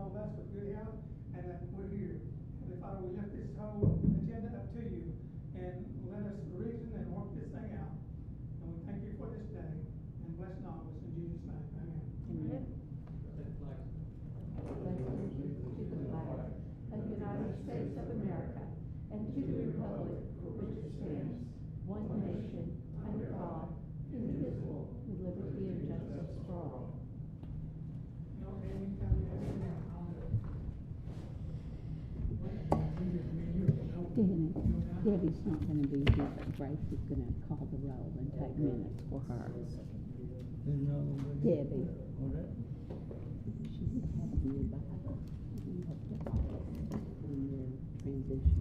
all of us with good health, and that we're here. Heavenly Father, we lift this whole agenda up to you, and let us reason and work this thing out. And we thank you for this day, and bless and all of us in Jesus' name. Amen. Amen. Pledge allegiance to the flag of the United States of America and to the republic for which it stands, one nation, under God, indivisible, with liberty and justice for all. Danny, Debbie's not going to be here, but Grace is going to call the roll and take minutes for her. Debbie. She would have you back in the office when you're transitioning.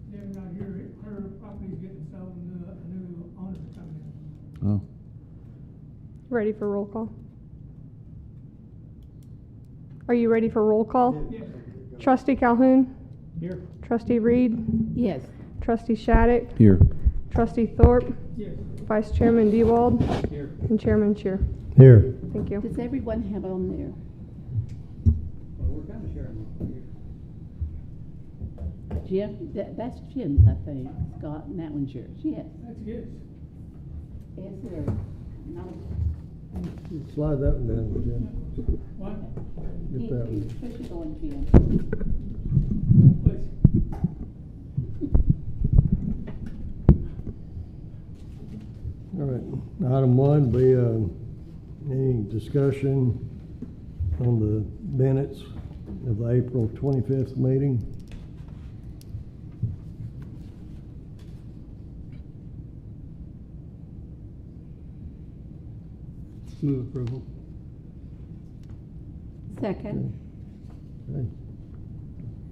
Debbie's not here. Her property's getting sold and a new owner's coming in. Oh. Ready for roll call? Are you ready for roll call? Yes. Trustee Calhoun? Here. Trustee Reed? Yes. Trustee Shattuck? Here. Trustee Thorpe? Yes. Vice Chairman Dewald? Here. And Chairman Shear. Here. Thank you. Does everyone have it on there? Well, we're kind of sharing here. Jim? That's Jim's, I think. Scott, and that one's yours. Yes. That's his. Yes, there. No. Slide that one down, Jim. What? Get that one. Push it on, Jim. Please. All right. Item one be any discussion on the minutes of the April 25th meeting. Move approval. Second. Okay.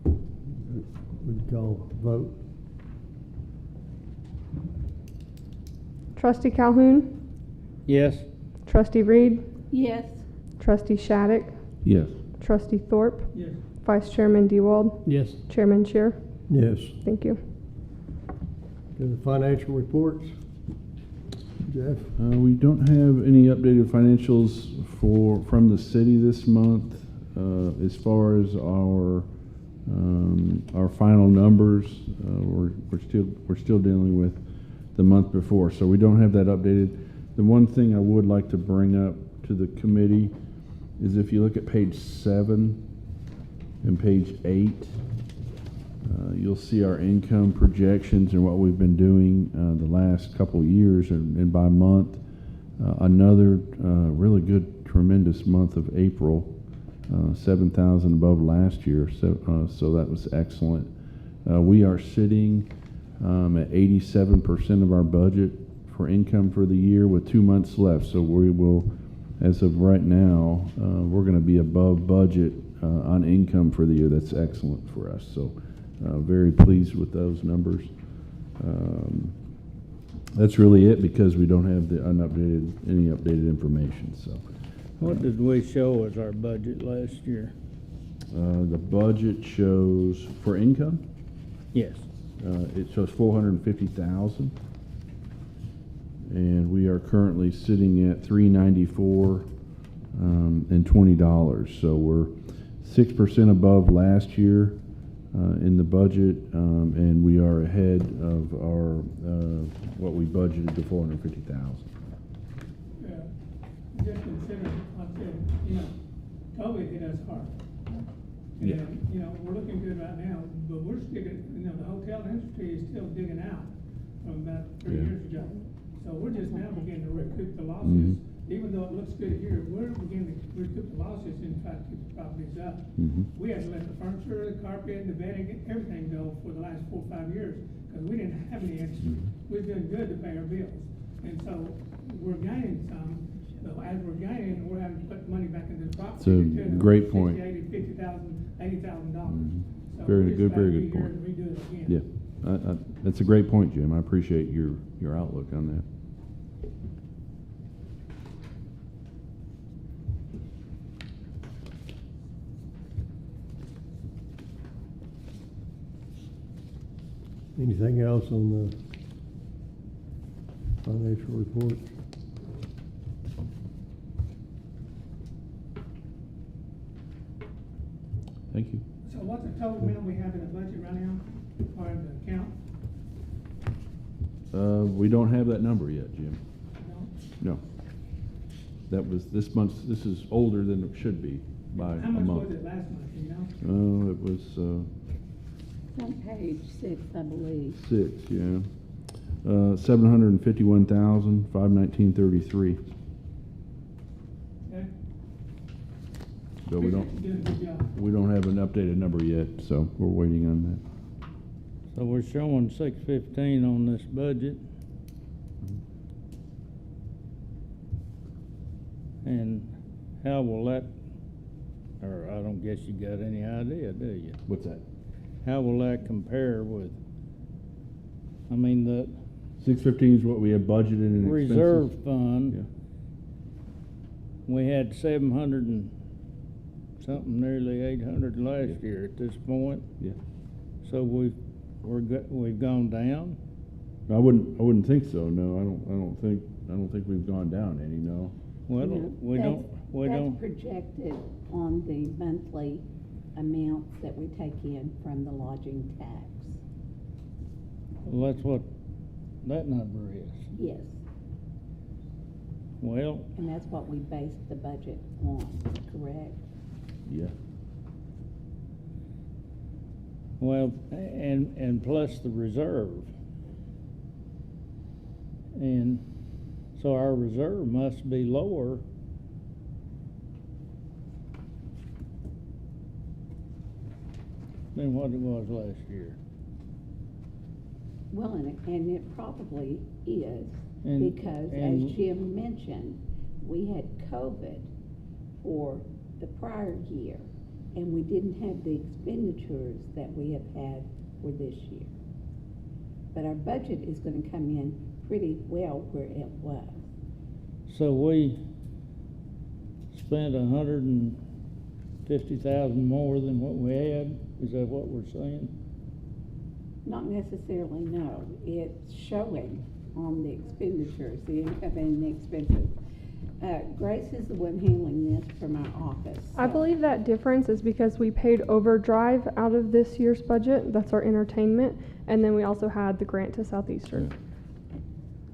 Would you call vote? Trustee Calhoun? Yes. Trustee Reed? Yes. Trustee Shattuck? Yes. Trustee Thorpe? Yes. Vice Chairman Dewald? Yes. Chairman Shear. Yes. Thank you. Okay, the financial reports. Jeff? We don't have any updated financials from the city this month. As far as our final numbers, we're still dealing with the month before, so we don't have that updated. The one thing I would like to bring up to the committee is if you look at page 7 and page 8, you'll see our income projections and what we've been doing the last couple of years and by month. Another really good, tremendous month of April, 7,000 above last year, so that was excellent. We are sitting at 87% of our budget for income for the year with 2 months left, so we will, as of right now, we're going to be above budget on income for the year. That's excellent for us, so very pleased with those numbers. That's really it because we don't have any updated information. So, What did we show as our budget last year? the budget shows for income. Yes. It shows 450,000, and we are currently sitting at 394 and $20. So we're 6% above last year in the budget, and we are ahead of our what we budgeted, the 450,000. Just consider, like I said, COVID hit us hard. Yeah. And, we're looking good right now, but we're sticking, the hotel industry is still digging out from about 3 years ago. So we're just now beginning to recoup the losses. Even though it looks good here, we're beginning to recoup the losses and try to keep the properties up. We had to let the furniture, the carpet, the bedding, everything go for the last 4 or 5 years because we didn't have any extra. We were doing good to pay our bills. And so we're gaining some. So as we're gaining, we're having to put money back into the property. It's a great point. $60,000, $80,000, $80,000. So Very we good, just gotta very be good here point. and redo it again. Yeah, that's a great point, Jim. I appreciate your outlook on that. Anything else on the financial report? Thank you. So what's the total amount we have in the budget right now, or in the account? We don't have that number yet, Jim. No? No. That was this month's, this is older than it should be by a How much month. was it last month, do you know? It was, It's on page 6, I believe. 6, yeah. 751,519.33. Okay? But we You're doing a good job. don't have an updated number yet, so we're waiting on that. So we're showing 615 on this budget. And how will that, or I don't guess you got any idea, do you? What's that? How will that compare with, I mean, the 615 is what we have budgeted in expenses. reserve Yeah. fund? We had 700 and something, nearly 800 last year at this point. Yeah. So we've gone down. I wouldn't think so. No, I don't think we've gone down any. No. Well, No, we don't. That's projected on the monthly amounts that we take in from the lodging tax. Well, that's what that number is. Yes, Well, and that's what we based the budget on, correct? Yeah. well, and plus the reserve. And so our reserve must be lower than what it was last year. Well, and it probably is, And- because and- as Jim mentioned, we had COVID for the prior year, and we didn't have the expenditures that we have had for this year. But our budget is gonna come in pretty well where it was. So we spent 150,000 more than what we had, is that what we're saying? Not necessarily, no. It's showing on the expenditures, the income and the expenses. Grace is the one handling this from our office. I so- believe that difference is because we paid overdrive out of this year's budget. That's our entertainment. And then we also had the grant to Southeastern.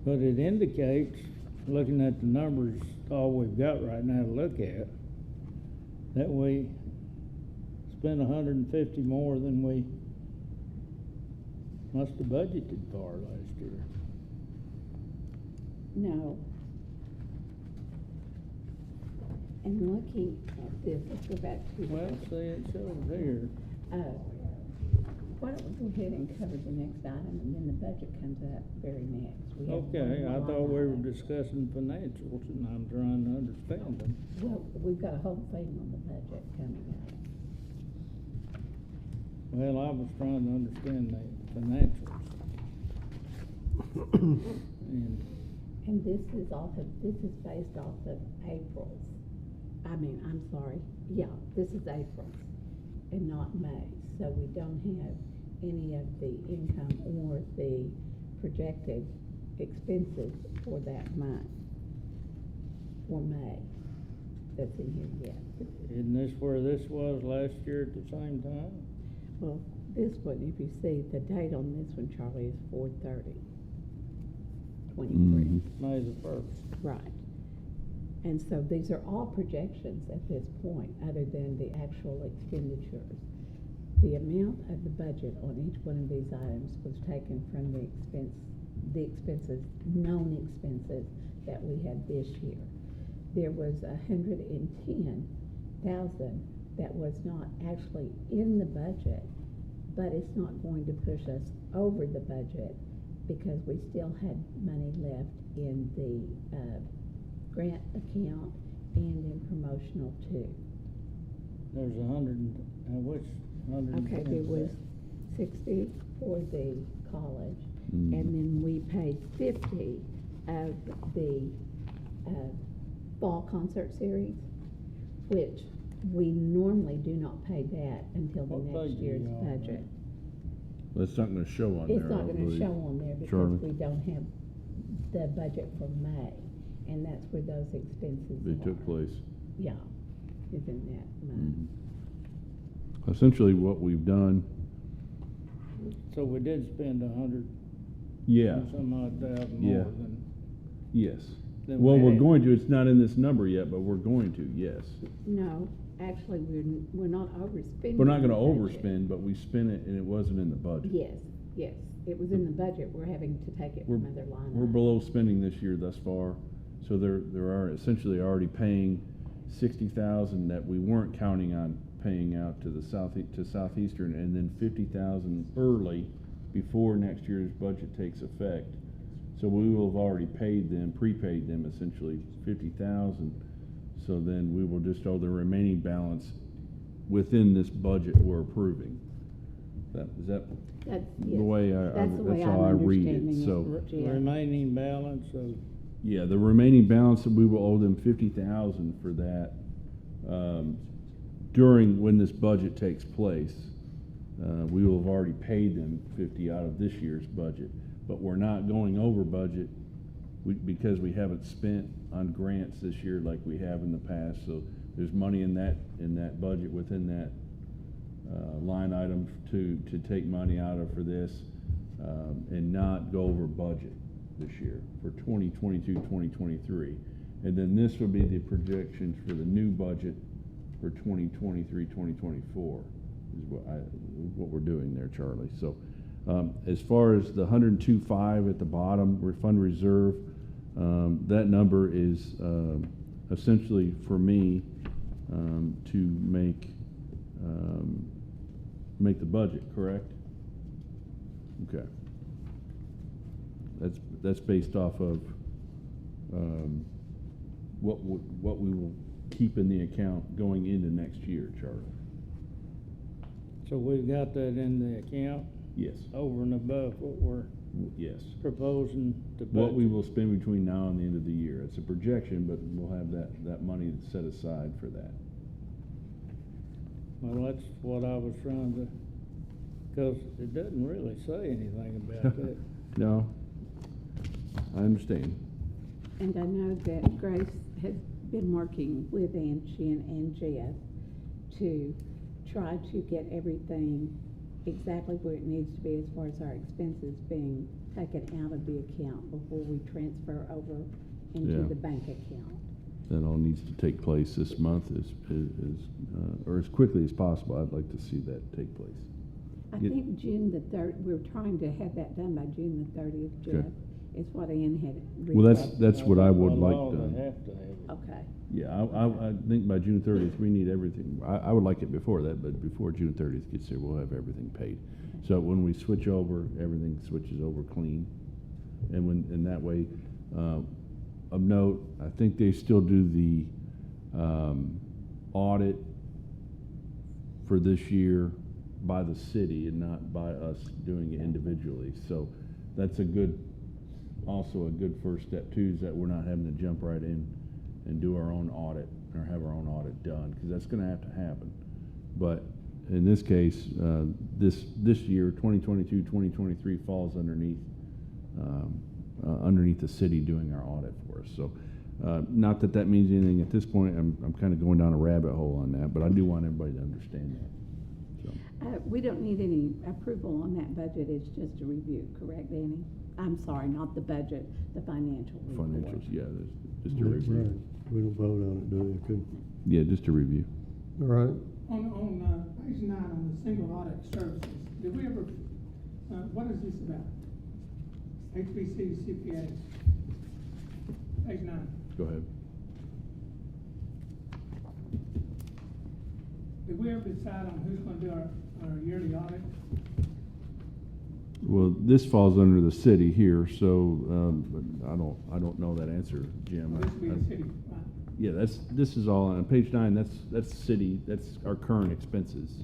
But it indicates, looking at the numbers, all we've got right now to look at, that we spent 150 more than we must have budgeted for last year. No. And looking at this, let's go back to. Well, see, it shows here. Why don't we go ahead and cover the next item, and then the budget comes up very next. We have Okay, one I more thought we were line item. discussing financials, and I'm trying to understand them. Well, we've got a whole thing on the budget coming up. Well, I was trying to understand the financials. And And this is based off of April's. This is April's and not May. So we don't have any of the income or the projected expenses for that month, for May, that's in here yet. isn't this where this was last year at the same time? Well, this one, if you see, the date on this one, Charlie, is 4/30/23. Mhm. May the 1st. Right. And so these are all projections at this point, other than the actual expenditures. The amount of the budget on each one of these items was taken from the expenses, known expenses that we had this year. There was 110,000 that was not actually in the budget, but it's not going to push us over the budget because we still had money left in the grant account and in promotional too. There's 100, which 110? Okay, there was 60 for the college, Mhm. and then we paid 50 of the fall concert series, which we normally do not pay that until the What next page are year's you on there? budget. That's not going to show on It's there. not I gonna believe. show on there because Charlie? we don't have the budget for May, and that's where those expenses They took are. place. Yeah, is in that month. Mhm. essentially what we've done, So we did spend 100 yeah, and some odd thousand Yeah. more than. yes. than Well, we we're had. going to, it's not in this number yet, but we're going to, yes. No, actually, we're not overspending. We're not gonna the budget. overspend, but we spent it and it wasn't in the budget. Yes, yes, it was in the budget, we're having to take it We're, from other line we're items. below spending this year thus far, so there are essentially already paying 60,000 that we weren't counting on paying out to the Southeastern, and then 50,000 early before next year's budget takes effect. So we will have already prepaid them essentially 50,000. So then we will just owe the remaining balance within this budget we're approving. Is that That's, the yes, way that's the way that's how I'm I read understanding it, so. Jeff. Remaining balance of, Yeah, the remaining balance, we will owe them 50,000 for that, during when this budget takes place. We will have already paid them 50 out of this year's budget, but we're not going over budget because we haven't spent on grants this year like we have in the past. So there's money in that budget within that line item to take money out of for this, and not go over budget this year for 2022, 2023. And then this would be the projections for the new budget for 2023, 2024 is what we're doing there, Charlie. So as far as the 102.5 at the bottom, fund reserve, that number is essentially for me to make the budget, correct? Okay. That's based off of what we will keep in the account going into next year, Charlie. so we've got that in the account Yes. over and above what we're Yes. proposing to budget. What we will spend between now and the end of the year. It's a projection, but we'll have that money set aside for that. Well, that's what I was trying to, because it doesn't really say anything about that. No, I understand. And I know that Grace has been working with Shin and Jeff to try to get everything exactly where it needs to be as far as our expenses being taken out of the account before we transfer over into Yeah. the bank account. That all needs to take place this month or as quickly as possible. I'd like to see that take place. I Yeah. think June the 3rd, we're trying to have that done by June the 30th, Okay. Jeff, is what Ann had requested. Well, that's what I would By like law, done. They have to have it. Okay, Yeah, I think by June 30th, we need everything. I would like it before that, but before June 30th gets here, we'll have everything paid. So when we switch over, everything switches over clean. And that way, of note, I think they still do the audit for this year by the city and not by us doing it individually. So that's also a good first step too, is that we're not having to jump right in and do our own audit or have our own audit done, because that's going to have to happen. But in this case, this year, 2022, 2023 falls underneath the city doing our audit for us. So not that means anything at this point. I'm kind of going down a rabbit hole on that, but I do want everybody to understand that. So. we don't need any approval on that budget, it's just a review, correct, Danny? I'm sorry, not the budget, the financial report. Financials, yeah, just a Right. review. We don't vote on it, do we? Couldn't. Yeah, just a review. All right. On page 9, on the single audit services, did we ever, what is this about? HBC CPA, page 9. Go ahead. Did we ever decide on who's gonna do our yearly audit? Well, this falls under the city here, so but I don't know that answer, Jim. This will be the city, right? Yeah, this is all on page 9. That's city. That's our current expenses.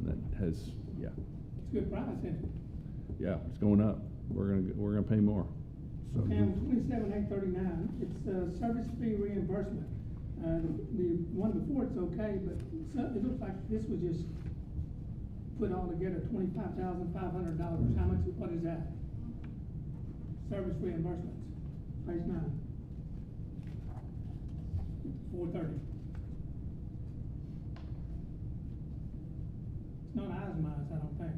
That has It's a good price, isn't it? yeah, it's going up. We're gonna pay more. So Okay, on 27,839, it's service fee reimbursement. The one before it's okay, but it looks like this was just put all together $25,500. How much? What is that? Service reimbursements, page 9. 430. itemized, I don't think.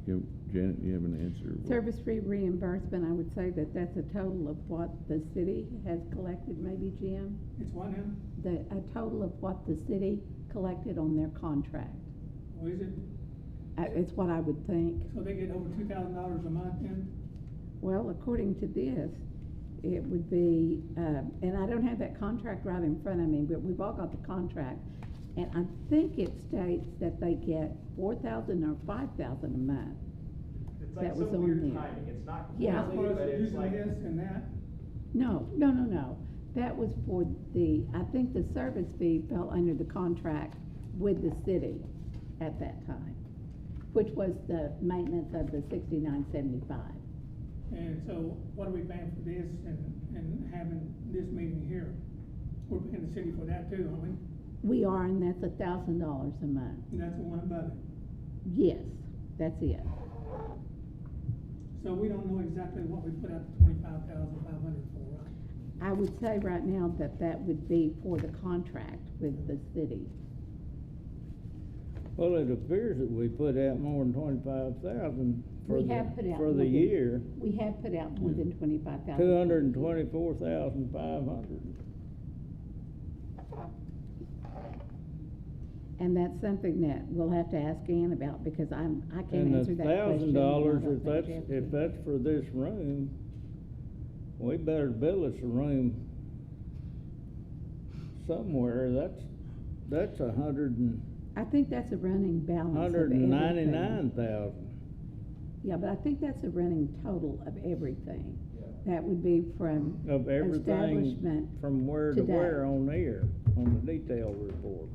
Janet, do you have an answer? Service fee reimbursement, I would say that that's a total of what the city has collected, maybe, Jim? It's what now? A total of what the city collected on their contract. Or is it, It's what I would think. so they get over $2,000 a month then? Well, according to this, it would be, and I don't have that contract right in front of me, but we've all got the contract. And I think it states that they get 4,000 or 5,000 a month. It's That like was some on weird there. timing, it's not Yeah. As quarterly, far but as it's using like. this and that, No. That was for I think the service fee fell under the contract with the city at that time, which was the maintenance of the 6975. and so what are we paying for this and having this meeting here? We're paying the city for that too, aren't we? We are, and that's $1,000 a month. And that's the one above it. Yes, that's it. So we don't know exactly what we put out the 25,500 for, right? I would say right now that that would be for the contract with the city. Well, it appears that we put out more than 25,000 for We have put out for more the than- year. We have put out more than 25,000. 224,500. And that's something that we'll have to ask Ann about, because I can't And answer that question. and I $1,000, don't if think that's, Jeff if can. that's for this room, we better build us a room somewhere. That's I think that's a running balance of everything. 199,000. Yeah, but I think that's a running total of everything. That would be from Of everything establishment from where to today. where on there, on the detail report.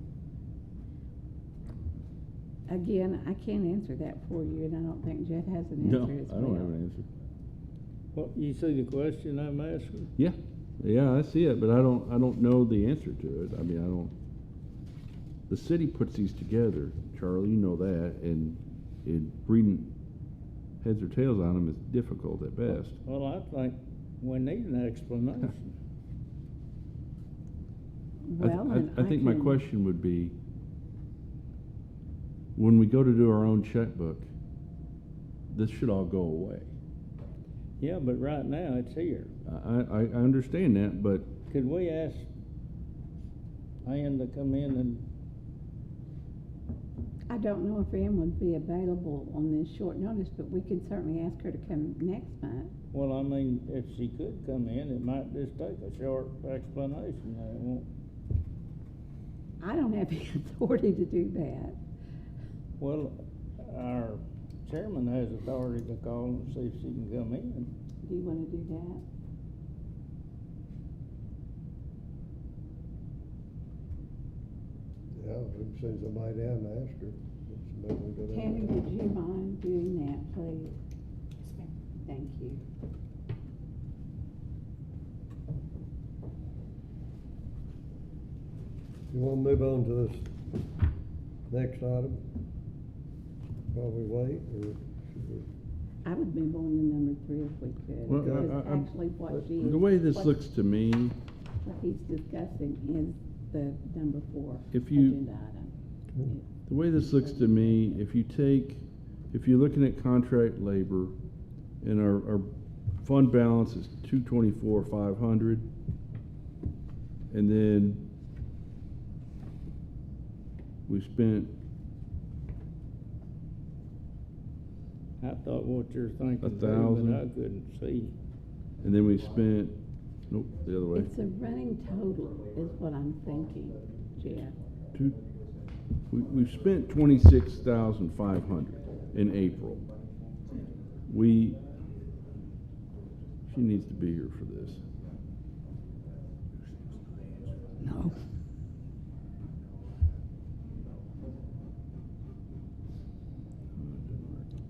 Again, I can't answer that for you, and I don't think Jeff has an No, answer as I well. don't have an answer. Well, you see the question I'm asking? Yeah, I see it, but I don't know the answer to it. I mean, I don't. The city puts these together, Charlie, you know that, and breeding heads or tails on them is difficult at best. Well, I think we need an explanation. Well, and I think my can- question would be, when we go to do our own checkbook, this should all go away. Yeah, but right now it's here. I understand that, but Could we ask Ann to come in and, I don't know if Ann would be available on this short notice, but we could certainly ask her to come next month. well, I mean, if she could come in, it might just take a short explanation. It won't. I don't have the authority to do that. Well, our chairman has authority to call and see if she can come in. Do you wanna do that? Yeah, we can send somebody down and ask her. Maybe we go down Tammy, there. would you mind doing that, please? Thank you. You wanna move on to this next item? Probably wait, or should we? I would move on to number 3 if we could. Well, Because I'm- actually what she is. the way this what- looks to me, What he's discussing is the number 4 If you- agenda item. the way this looks to me, if you're looking at contract labor, and our fund balance is 224,500, and then we spent, I thought what you're thinking, too, 1,000. but I couldn't see. and then we spent, nope, the other way. It's a running total is what I'm thinking, Jeff. We've spent 26,500 in April. She needs to be here for this. No.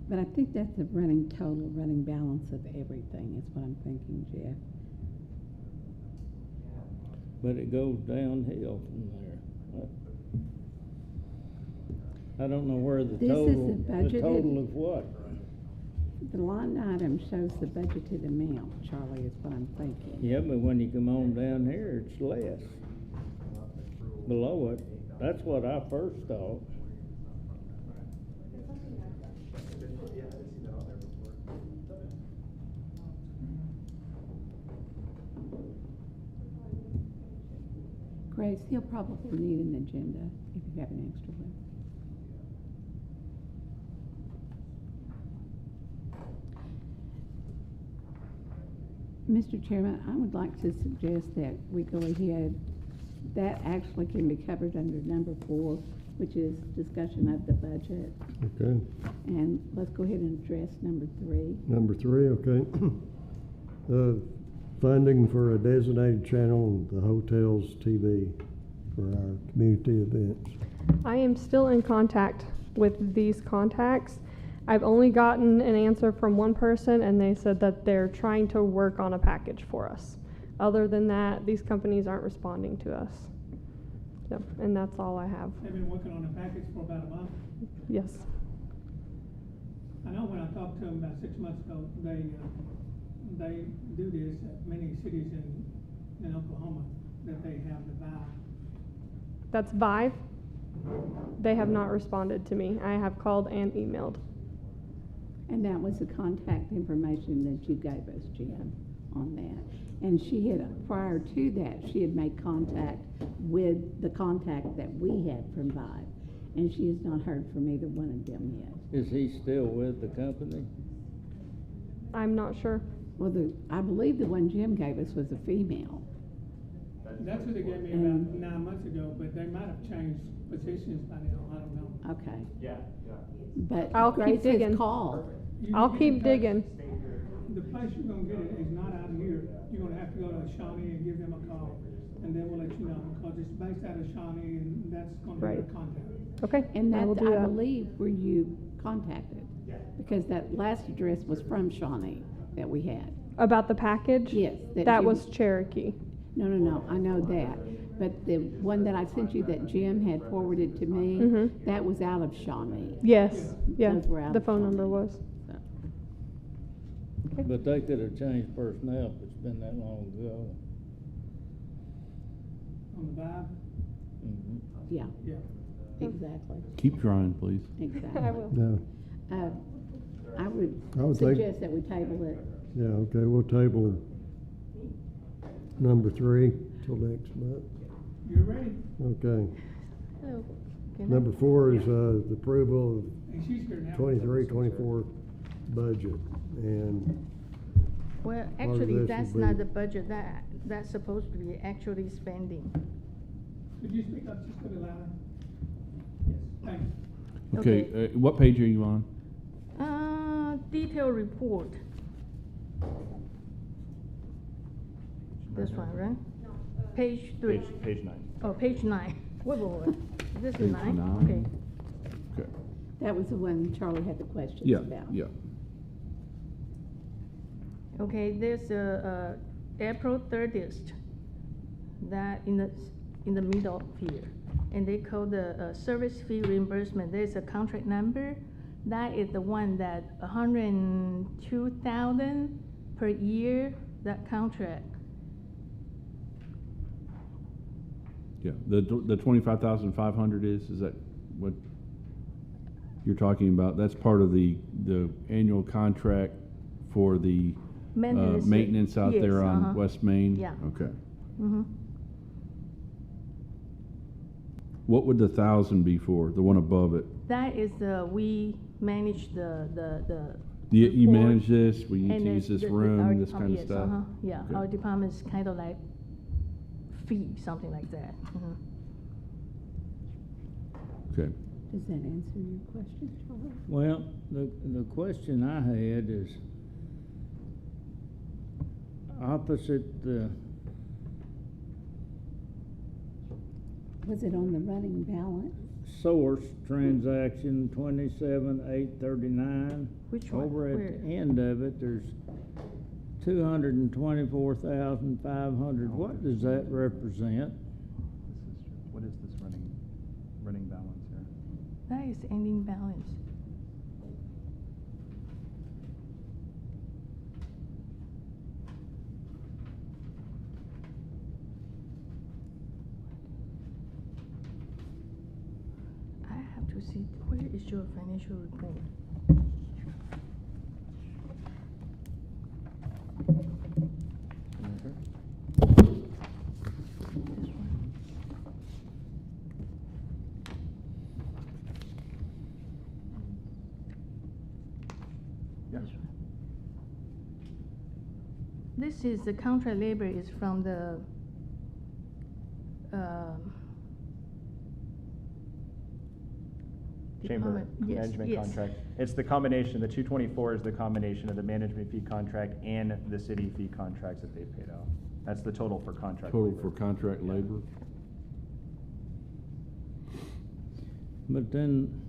But I think that's a running total, running balance of everything is what I'm thinking, Jeff. But it goes downhill from there. I don't know where the This is total, the the budgeted- total of what? The line item shows the budgeted amount, Charlie, is what I'm thinking. Yeah, but when you come on down here, it's less. Below it, that's what I first thought. Grace, he'll probably need an agenda if you have an extra one. Mr. Chairman, I would like to suggest that we go ahead. That actually can be covered under number 4, which is discussion of the budget. Okay. And let's go ahead and address number 3. Number 3, okay. Funding for a designated channel on the hotel's TV for our community events. I am still in contact with these contacts. I've only gotten an answer from one person, and they said that they're trying to work on a package for us. Other than that, these companies aren't responding to us. Yep, and that's all I have. They've been working on a package for about a month. Yes. I know when I talked to them about 6 months ago, they do this at many cities in Oklahoma, that they have the valve. That's Vive. They have not responded to me. I have called and emailed. And that was the contact information that you gave us, Jim, on that. And she had, prior to that, she had made contact with the contact that we had from Vive. And she has not heard from either one of them yet. Is he still with the company? I'm not sure. Well, I believe the one Jim gave us was a female. That's what they gave me about 9 months ago, but they might have changed positions by now, I don't know. Okay. Yeah. But I'll keep Grace digging. has called. You I'll can keep get in digging. touch. The place you're gonna get it is not out here. You're gonna have to go to Shawnee and give them a call, and then we'll let you know, because it's based out of Shawnee, and that's gonna be Right. your contact. Okay, And I will that, do I that. believe, were you contacted? Because that last address was from Shawnee that we had. About the package? Yes. That you- was Cherokee. No, I know that. But the one that I sent you that Jim had forwarded to me, Mhm. that was out of Shawnee. Yes, yeah, Those were out the of phone number Shawnee. was. So, But they could have changed personnel if it's been that long ago. On the vibe, Mhm. yeah, yeah. exactly, Keep trying, please. exactly. I will. No. I would I would think- suggest that we table it. Yeah, okay, we'll table number 3 till next month. You're ready, Okay. Hello. Can I- Number 4 is the approval of and she's here now. 23-24 budget. And Well, of actually, this that's will be- not the budget, that's supposed to be actually spending. Could you speak up just a little louder? Yes, thank you. Okay, what page are you on? Detailed report. This one, right? Page 3. Page 9. Oh, page 9. Wait. This Page is 9? 9. Okay. Okay. That was the one Charlie had the questions Yeah, about. yeah. Okay, there's April 30th, that in the middle here. And they call the service fee reimbursement. There's a contract number. That is the one that $102,000 per year, that contract. Yeah, the 25,500 is that what you're talking about? That's part of the annual contract for the maintenance out Yes, there on West Main? Yeah. Okay. Mm-hmm. What would the 1,000 be for, the one above it? That is we manage the You report. manage this, we need And to then use this our room, this department- kind of yes, stuff? Yeah, Okay. our department is kind of like fee, something like that. Mhm. Okay. Does that answer your question, Charlie? Well, the question I had is opposite the, Was it on the running balance? source transaction 27,839. Which one? Over at Where? the end of it, there's 224,500. What does that represent? What is this running balance here? That is ending balance. see, where is your financial report? This one. Yeah. This one. This is the contract labor is from the, Chamber department. Yes, management yes. contract. It's the combination, the 224 is the combination of the management fee contract and the city fee contracts that they've paid out. That's the total for contract Total labor. for contract labor? But then,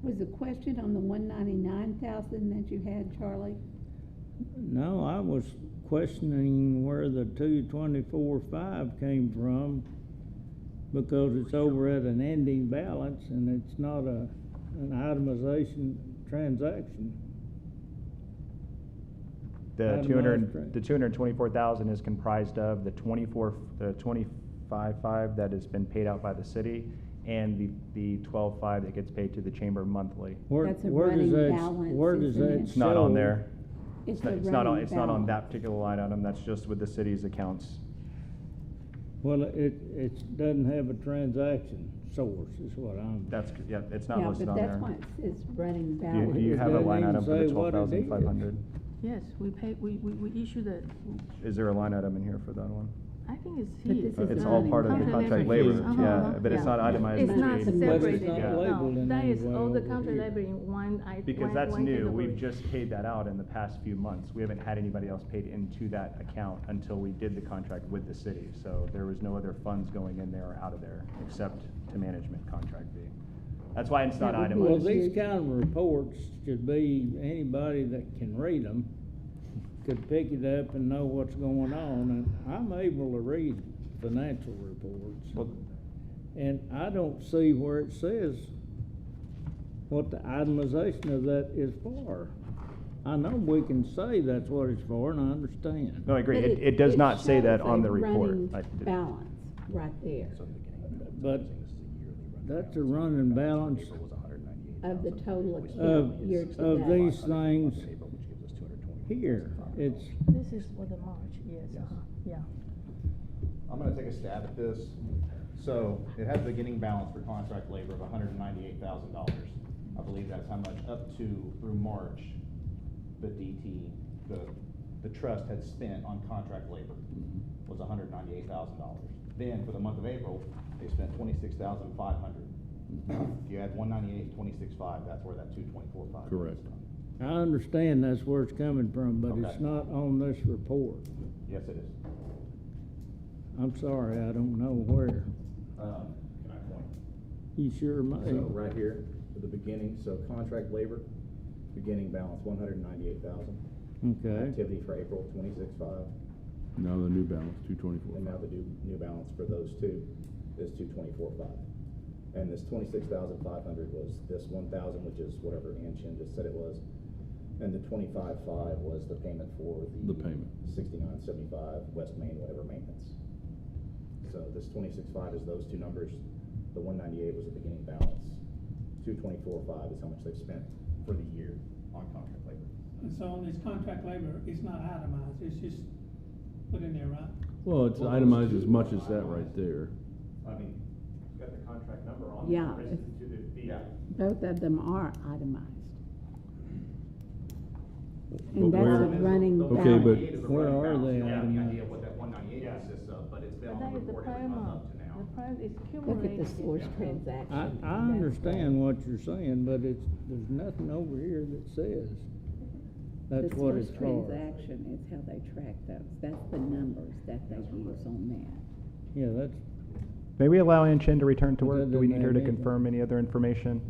Was the question on the 199,000 that you had, Charlie? no, I was questioning where the 224.5 came from, because it's over at an ending balance and it's not an itemization transaction. The Itemized the 224,000 is comprised of the 25.5 that has been paid out by the city and the 12.5 that gets paid to the chamber monthly. That's a Where does running that, balance, where does isn't that it? It's not on show? there. It's not- a It's not on, running it's not on that balance. particular line item, that's just with the city's accounts. Well, it doesn't have a transaction source, is what I'm. That's, yeah, it's not Yeah, listed but on that's there. why it says running Do balance. you have a Doesn't line even item for the say what it is. 12,500? Yes, we pay, we issue the, Is there a line item in here for that one? I think it's But here. this is It's all part of the contract labor, yeah, but it's not itemized. It's as not being- But it's separated, not Yeah. labeled no, in that any is way all the over contract here. labor in one Because that's one new, category. we've just paid that out in the past few months. We haven't had anybody else paid into that account until we did the contract with the city. So there was no other funds going in there or out of there, except to management contract fee. That's why it's not That would be- Well, itemized. these kind of reports should be, anybody that can read them could pick it up and know what's going on, and I'm able to read financial reports. Well, And I don't see where it says what the itemization of that is for. I know we can say that's what it's for, and I understand. No, I agree. But It does not say that shows on a the report. running I did- balance, right there, But that's a running balance of the total of, account year to of date. these things here. It's, This is for the March, yes, yeah. I'm gonna take a stab at this. So it has a beginning balance for contract labor of $198,000. I believe that's how much up to through March, the DT, the trust had spent on contract labor was $198,000. Then for the month of April, they spent $26,500. If you add 198 and 26.5, that's where that 224.5 Correct. comes from. I understand that's where it's coming from, but it's Okay. not on this report. Yes, it is. I'm sorry, I don't know where. Can I point? You sure may. So right here, for the beginning, so contract labor, beginning balance, 198,000. Okay, Activity for April, 26.5. Now the new balance, 224. And now the new balance for those two is 224.5. And this 26,500 was this 1,000, which is whatever Ann Chin just said it was. And the 25.5 was the payment for The payment. 6975 West Main, whatever maintenance. So this 26.5 is those two numbers. The 198 was the beginning balance. 224.5 is how much they've spent for the year on contract labor. And so on this contract labor, it's not itemized, it's just put in there, right? Well, it's itemized as much as that right there. I mean, It's got the contract number on Yeah, it, it's- to the fee. yeah. Both of them are itemized. But And that's where- a running balance. Okay, but- Where are they You don't have any itemized? idea what that 198 Yeah. consists of, but it's been But on that the is the report every prime month amount, up to now. the prime is Look cumulative. at the source transaction. I understand what you're saying, but there's nothing over here that says that's what it's The for. source transaction is how they track those. That's the numbers that they use on that. Yeah, that's, May we allow Ann Chin to return to But work? that Do we doesn't need her to have anything. confirm any other information?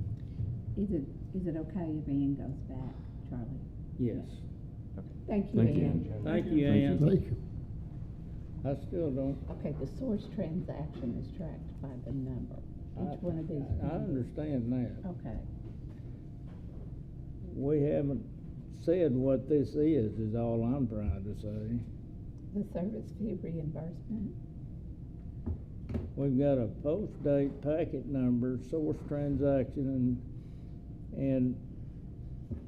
Is it okay if Ann goes back, Charlie? yes. Thank you, Thank you. Ann. Thank you, Ann. Thank you. I still don't, Okay, the source transaction is tracked by the number. Each one of these. I numbers. understand that. Okay. We haven't said what this is all I'm trying to say. The service fee reimbursement. we've got a post date, packet number, source transaction, and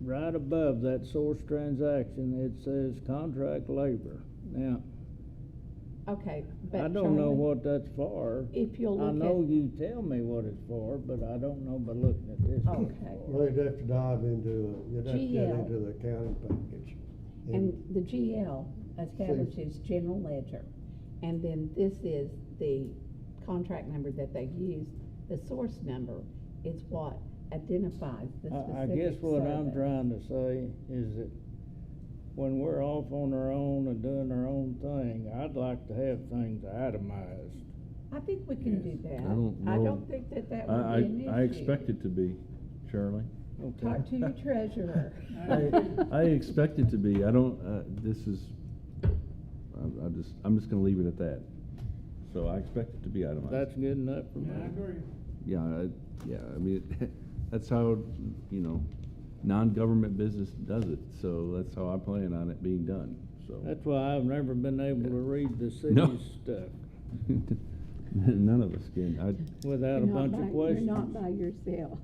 right above that source transaction, it says contract labor. Now, Okay, but I don't know Charlie, what that's for. if you'll I look know at- you tell me what it's for, but I don't know by looking at this what it's Okay. for. Well, you'd have to dive into, you'd have to get GL. into the accounting package. And the GL establishes general ledger, and then this is the contract number that they use. The source number is what identifies the specific I guess what I'm service. trying to say is that when we're off on our own and doing our own thing, I'd like to have things itemized. I think we can do that. I don't know. think that that would be an issue. I expect it to be, Charlie. Okay. Talk to your treasurer. I expect it to be. I don't, this is, I'm just gonna leave it at that. So I expect it to be itemized. That's good enough for me. Yeah, I agree. Yeah, I mean, that's how, non-government business does it, so that's how I plan on it being done, so. That's why I've never been able to read the No. city's stuff None of us can. without a You're not bunch by- of questions. You're not by yourself.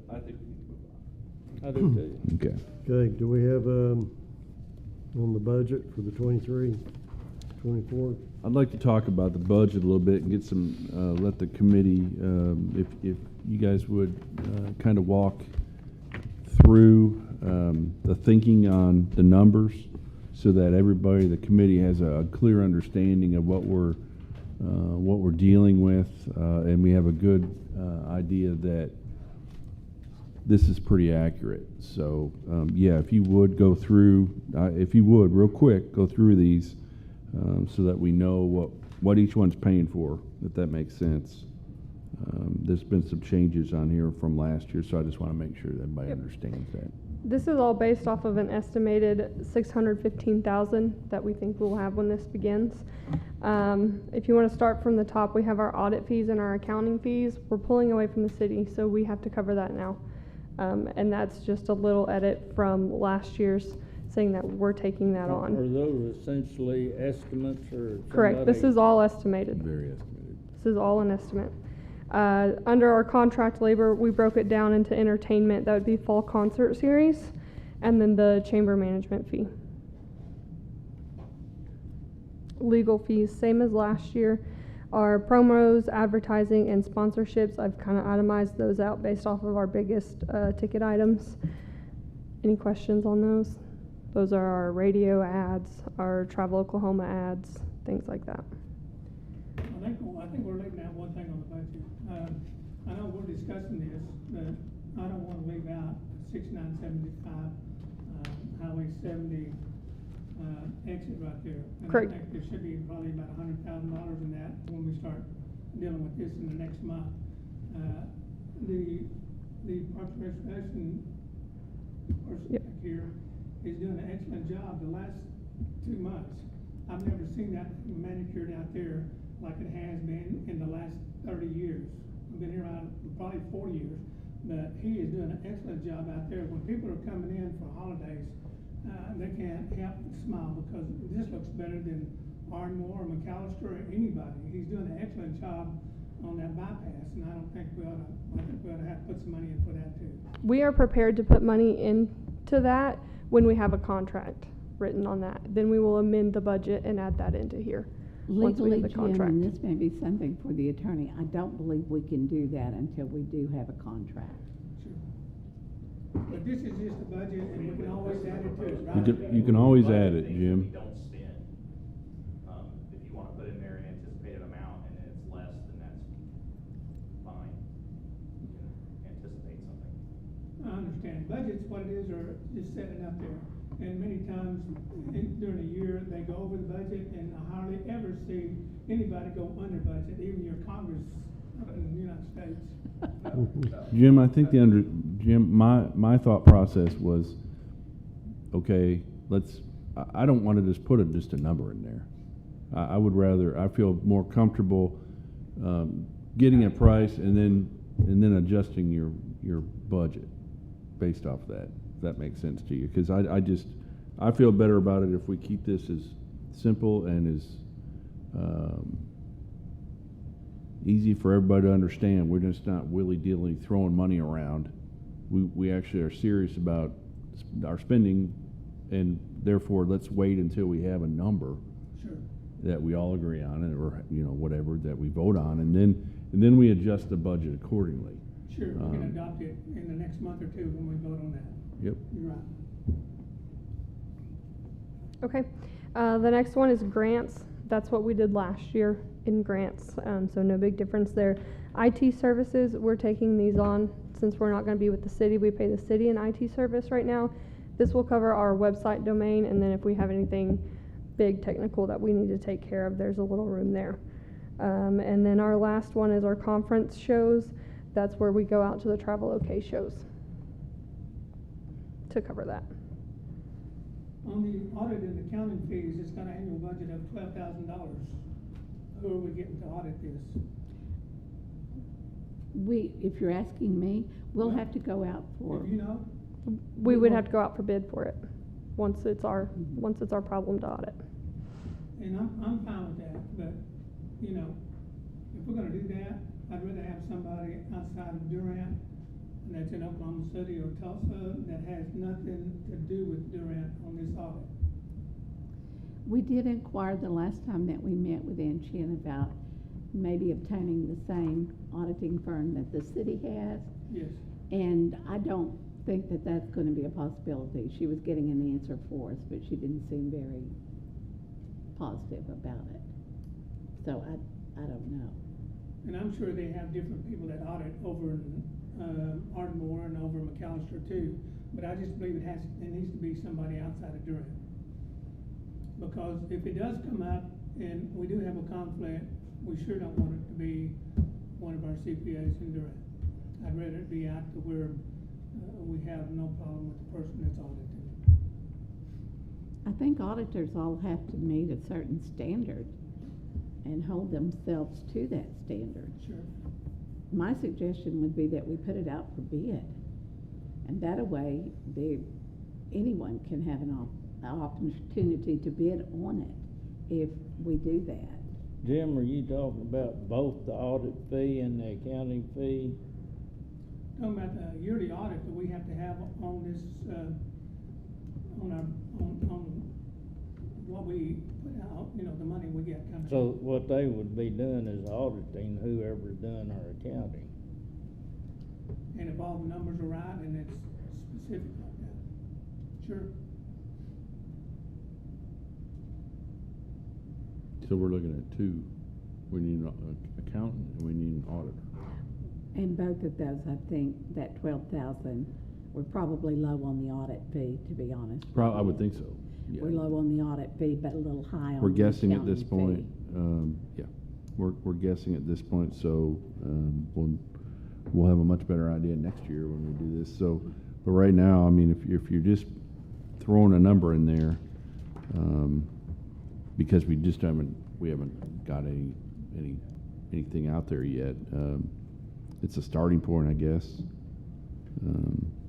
I think we need to move on. I do too. Okay. Okay, do we have, on the budget for the 23, 24? I'd like to talk about the budget a little bit and get some, let the committee, if you guys would kind of walk through the thinking on the numbers so that everybody, the committee has a clear understanding of what we're dealing with, and we have a good idea that this is pretty accurate. So, yeah, if you would go through, real quick, go through these so that we know what each one's paying for, if that makes sense. There's been some changes on here from last year, so I just want to make sure that everybody understands that. This is all based off of an estimated 615,000 that we think we'll have when this begins. If you want to start from the top, we have our audit fees and our accounting fees. We're pulling away from the city, so we have to cover that now. And that's just a little edit from last year's, saying that we're taking that Are on. those essentially estimates or? Correct, this somebody- is all estimated. Very estimated. This is all an estimate. Under our contract labor, we broke it down into entertainment, that would be fall concert series, and then the chamber management fee. Legal fees, same as last year. Our promos, advertising, and sponsorships, I've kind of itemized those out based off of our biggest ticket items. Any questions on those? Those are our radio ads, our Travel Oklahoma ads, things like that. I think we're leaving out one thing on the budget. I know we're discussing this, but I don't wanna leave out 6975, Highway 70, exit right there. And Correct. I think there should be probably about $100,000 in that when we start dealing with this in the next month. The Parks and Recreation person Yep. back here is doing an excellent job the last 2 months. I've never seen that manicured out there like it has been in the last 30 years. I've been here around probably 40 years, but he is doing an excellent job out there. When people are coming in for holidays, they can't help but smile because this looks better than Ardmore or McAllister or anybody. He's doing an excellent job on that bypass, and I think we ought to have to put some money in for that too. We are prepared to put money into that when we have a contract written on that. Then we will amend the budget and add that into here. Once we have Legally, the Jim, contract. and this may be something for the attorney, I don't believe we can do that until we do have a contract. Sure. But this is just a budget, and we can always add it to it, right? You can always add Budget it, things Jim. that we don't spend. If you wanna put in there an anticipated amount and it's less, then that's fine. You can anticipate something. I understand. Budget's what it is, or just setting it up there. And many times during a year, they go over the budget, and I hardly ever see anybody go under budget, even your Congress in the United States. Jim, I think Jim, my thought process was, okay, I don't want to just put just a number in there. I would rather, I feel more comfortable getting a price and then adjusting your budget based off that, if that makes sense to you. Because I feel better about it if we keep this as simple and as easy for everybody to understand. We're just not willy-nilly throwing money around. We actually are serious about our spending, and therefore let's wait until we have a number Sure. that we all agree on, or whatever that we vote on, and then we adjust the budget accordingly. Sure, we can adopt it in the next month or two when we vote on that. Yep. You're right. Okay, the next one is grants. That's what we did last year in grants, so no big difference there. IT services, we're taking these on since we're not gonna be with the city. We pay the city an IT service right now. This will cover our website domain, and then if we have anything big technical that we need to take care of, there's a little room there. And then our last one is our conference shows. That's where we go out to the Travel OK shows to cover that. On the audit and accounting fees, it's got an annual budget of $12,000. Who are we getting to audit this? If you're asking me, we'll have to go out for. If you know? We would have to go out for bid for it, once it's our problem to audit. And I'm fine with that, but, if we're gonna do that, I'd rather have somebody outside of Durant that's in Oklahoma City or Tulsa that has nothing to do with Durant on this audit. We did inquire the last time that we met with Anchin about maybe obtaining the same auditing firm that the city has. Yes. And I don't think that that's gonna be a possibility. She was getting an answer for us, but she didn't seem very positive about it. So I don't know. And I'm sure they have different people that audit over in Ardmore and over in McAllister too. But I just believe it needs to be somebody outside of Durant. Because if it does come up and we do have a conflict, we sure don't want it to be one of our CPAs in Durant. I'd rather it be out to where we have no problem with the person that's audited. I think auditors all have to meet a certain standard and hold themselves to that standard. Sure. My suggestion would be that we put it out for bid. And that way, anyone can have an opportunity to bid on it if we do that. Jim, are you talking about both the audit fee and the accounting fee? Talking about the yearly audit that we have to have on this, on what we put out, the money we get coming. So what they would be doing is auditing whoever's done our accounting. And if all the numbers are right and it's specific like that. Sure. So we're looking at two. We need an accountant and we need an auditor. And both of those, I think, that 12,000, we're probably low on the audit fee, to be honest. I would think so. Yeah. We're low on the audit fee, but a little high on We're the guessing at accounting this point. fee. Yeah, we're guessing at this point. So we'll have a much better idea next year when we do this. So, but right now, I mean, if you're just throwing a number in there, because we haven't got anything out there yet. It's a starting point, I guess.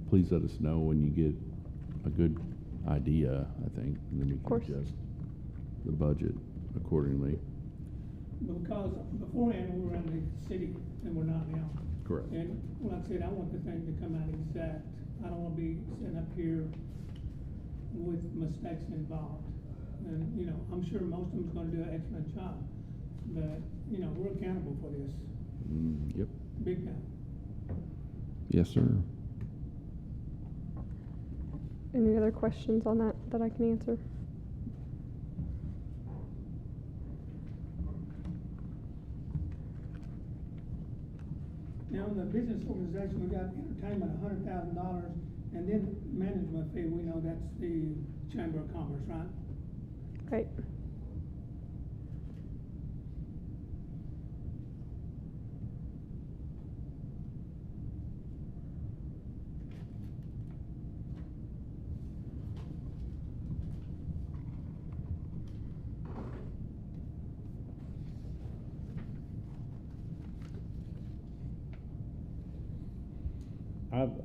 Please let us know when you get a good idea, I think, and then we can adjust the budget accordingly. Because beforehand, we were in the city and we're not now. Correct. And like I said, I want the thing to come out exact. I don't want to be sitting up here with mistakes involved. And, I'm sure most of them's gonna do an excellent job, but, we're accountable for this. Yep. Big time. Yes, sir. Any other questions on that I can answer? Now, in the business organization, we got entertainment, $100,000, and then management fee, we know that's the Chamber of Commerce, right? Right.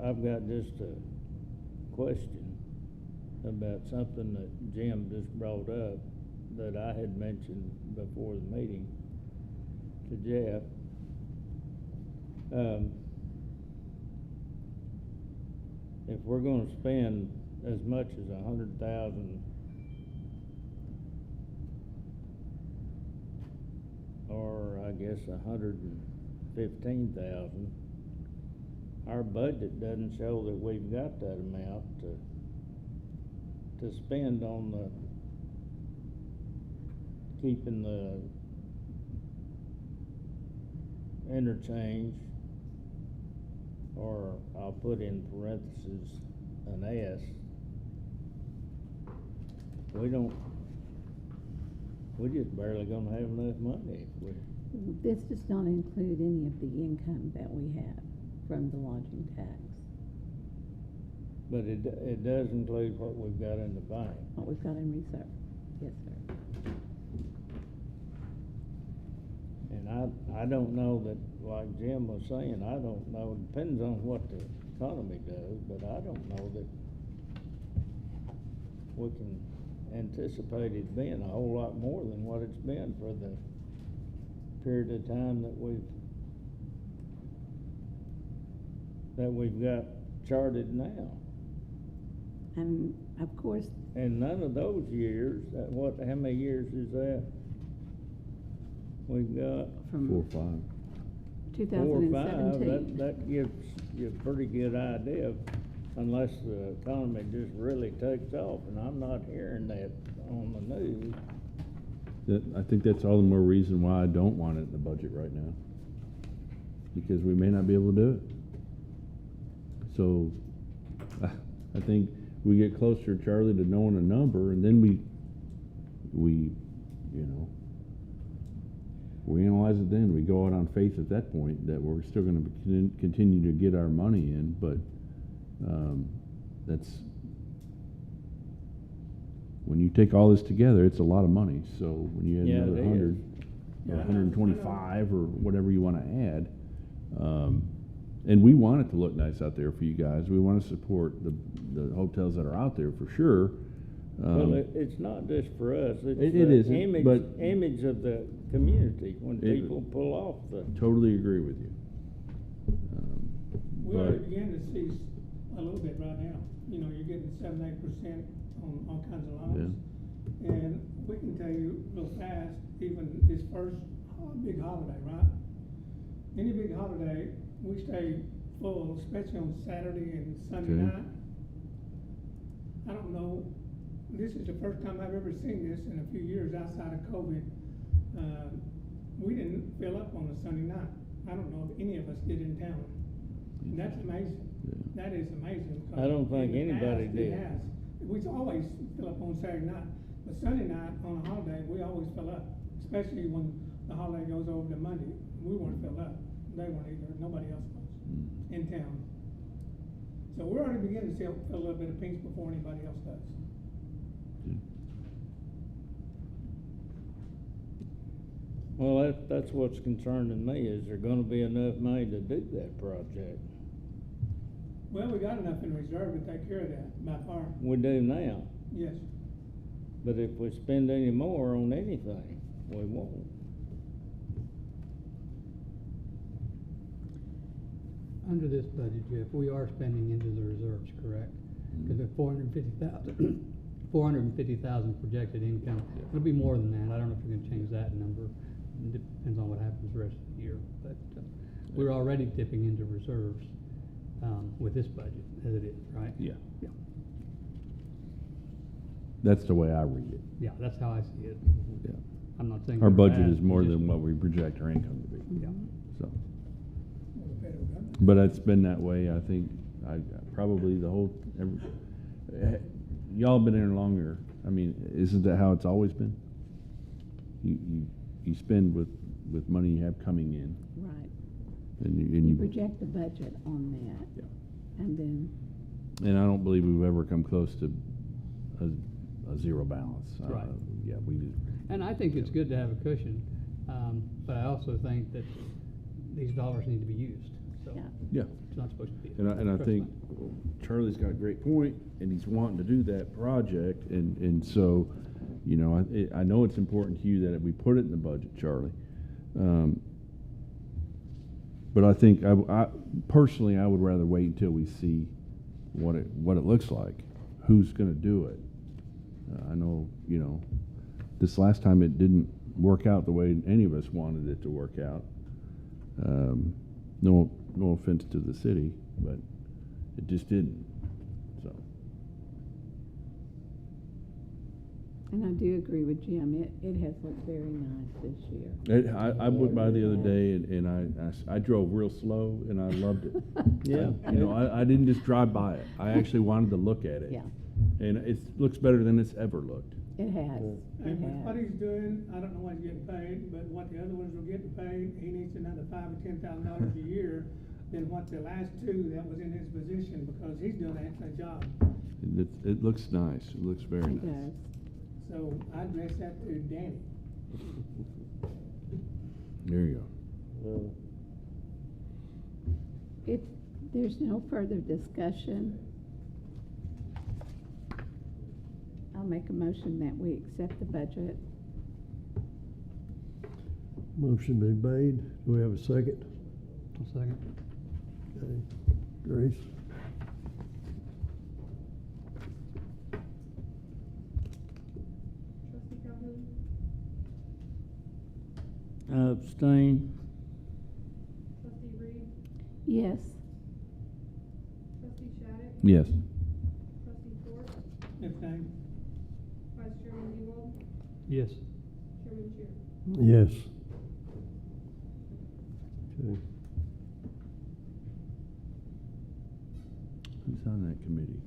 I've got just a question about something that Jim just brought up. that I had mentioned before the meeting to Jeff. If we're gonna spend as much as 100,000 or I guess 115,000, our budget doesn't show that we've got that amount to spend on the keeping the interchange, or I'll put in parentheses an S. We're just barely gonna have enough money if we. This does not include any of the income that we have from the lodging tax. But it does include what we've got in the bank. What we've got in reserve. Yes, sir. And I don't know that, like Jim was saying, I don't know, it depends on what the economy does, but I don't know that we can anticipate it being a whole lot more than what it's been for the period of time that we've got charted now. And of course, And none of those years, how many years is that? We've got from 4 or 5. 4 or 5, 2017. that gives you a pretty good idea of, unless the economy just really takes off, and I'm not hearing that on the news. I think that's all the more reason why I don't want it in the budget right now. Because we may not be able to do it. So, I think we get closer, Charlie, to knowing a number, and then we analyze it then. We go out on faith at that point that we're still gonna continue to get our money in, but, that's, when you take all this together, it's a lot of money. So when you add Yeah, another it 100 is. or 125 or whatever you want to add, and we want it to look nice out there for you guys. We want to support the hotels that are out there for sure. Well, it's not just for us, it's It the isn't, image, but- image of the community when It- people pull off the. Totally agree with you. We already began to see a little bit right now. You know, you're getting 7-8% on all kinds of loans. And we can tell you real fast, even this first big holiday, right? Any big holiday, we stay full, especially on Saturday and Sunday Okay. night. I don't know, this is the first time I've ever seen this in a few years outside of COVID. We didn't fill up on a Sunday night. I don't know if any of us did in town. And that's amazing. Yeah. That is amazing. because I don't think in the anybody past, did. it has. We always fill up on Saturday night, but Sunday night on a holiday, we always fill up, especially when the holiday goes over to Monday. We weren't filled up. They weren't either. Nobody else was in town. So we're already beginning to feel a little bit of pinch before anybody else does. Well, that's what's concerning me, is there gonna be enough money to do that project? Well, we got enough in reserve to take care of that by far. We do now, Yes. but if we spend any more on anything, we won't. Under this budget, Jeff, we are spending into the reserves, correct? Because at 450,000 projected income, it'll be more than that. I don't know if we're gonna change that number. It depends on what happens the rest of the year, but, we're already dipping into reserves, with this budget as it is, right? Yeah. Yeah. That's the way I read it. Yeah, that's how I see it. Yeah. I'm not saying. Our they're budget bad, is more it's than just- what we project our income to be. Yeah. So, Well, the federal government. but it's been that way, I think, probably the whole, y'all been there longer. I mean, isn't that how it's always been? You spend with money you have coming in, Right. and You you project the budget on that. Yeah. And then, and I don't believe we've ever come close to a zero balance. Right. Yeah, we do. And I think it's good to have a cushion, but I also think that these dollars need to be used. so. Yeah. Yeah. It's not supposed to be. And I Trust think me. Charlie's got a great point, and he's wanting to do that project, and so, you know, I know it's important to you that we put it in the budget, Charlie. But I think, I personally, I would rather wait until we see what it looks like, who's gonna do it. I know, you know, this last time it didn't work out the way any of us wanted it to work out. No offense to the city, but it just didn't, so. And I do agree with Jim, it has looked very nice this year. I went by the other day and I drove real slow and I loved it. Yeah. You know, I didn't just drive by it. I actually wanted to look at it. Yeah, And it looks better than it's ever looked. it has, And it with what has. he's doing, I don't know what he's getting paid, but what the other ones were getting paid, he needs another $5,000 or $10,000 a year than what the last two that was in his position, because he's doing an excellent job. It looks nice. It looks very It nice. does. So I'd address that to Danny. There you go. Well, If there's no further discussion, I'll make a motion that we accept the budget. motion been made. Do we have a second? I'll second. Okay. Grace? Trustee Calhoun? Abstain. Trustee Reed? Yes, Trustee Shattuck? Yes. Trustee Thorpe? Abstain. Vice Chairman Ewald? Yes. Chairman Cheer? Yes. Okay. Who's on that committee?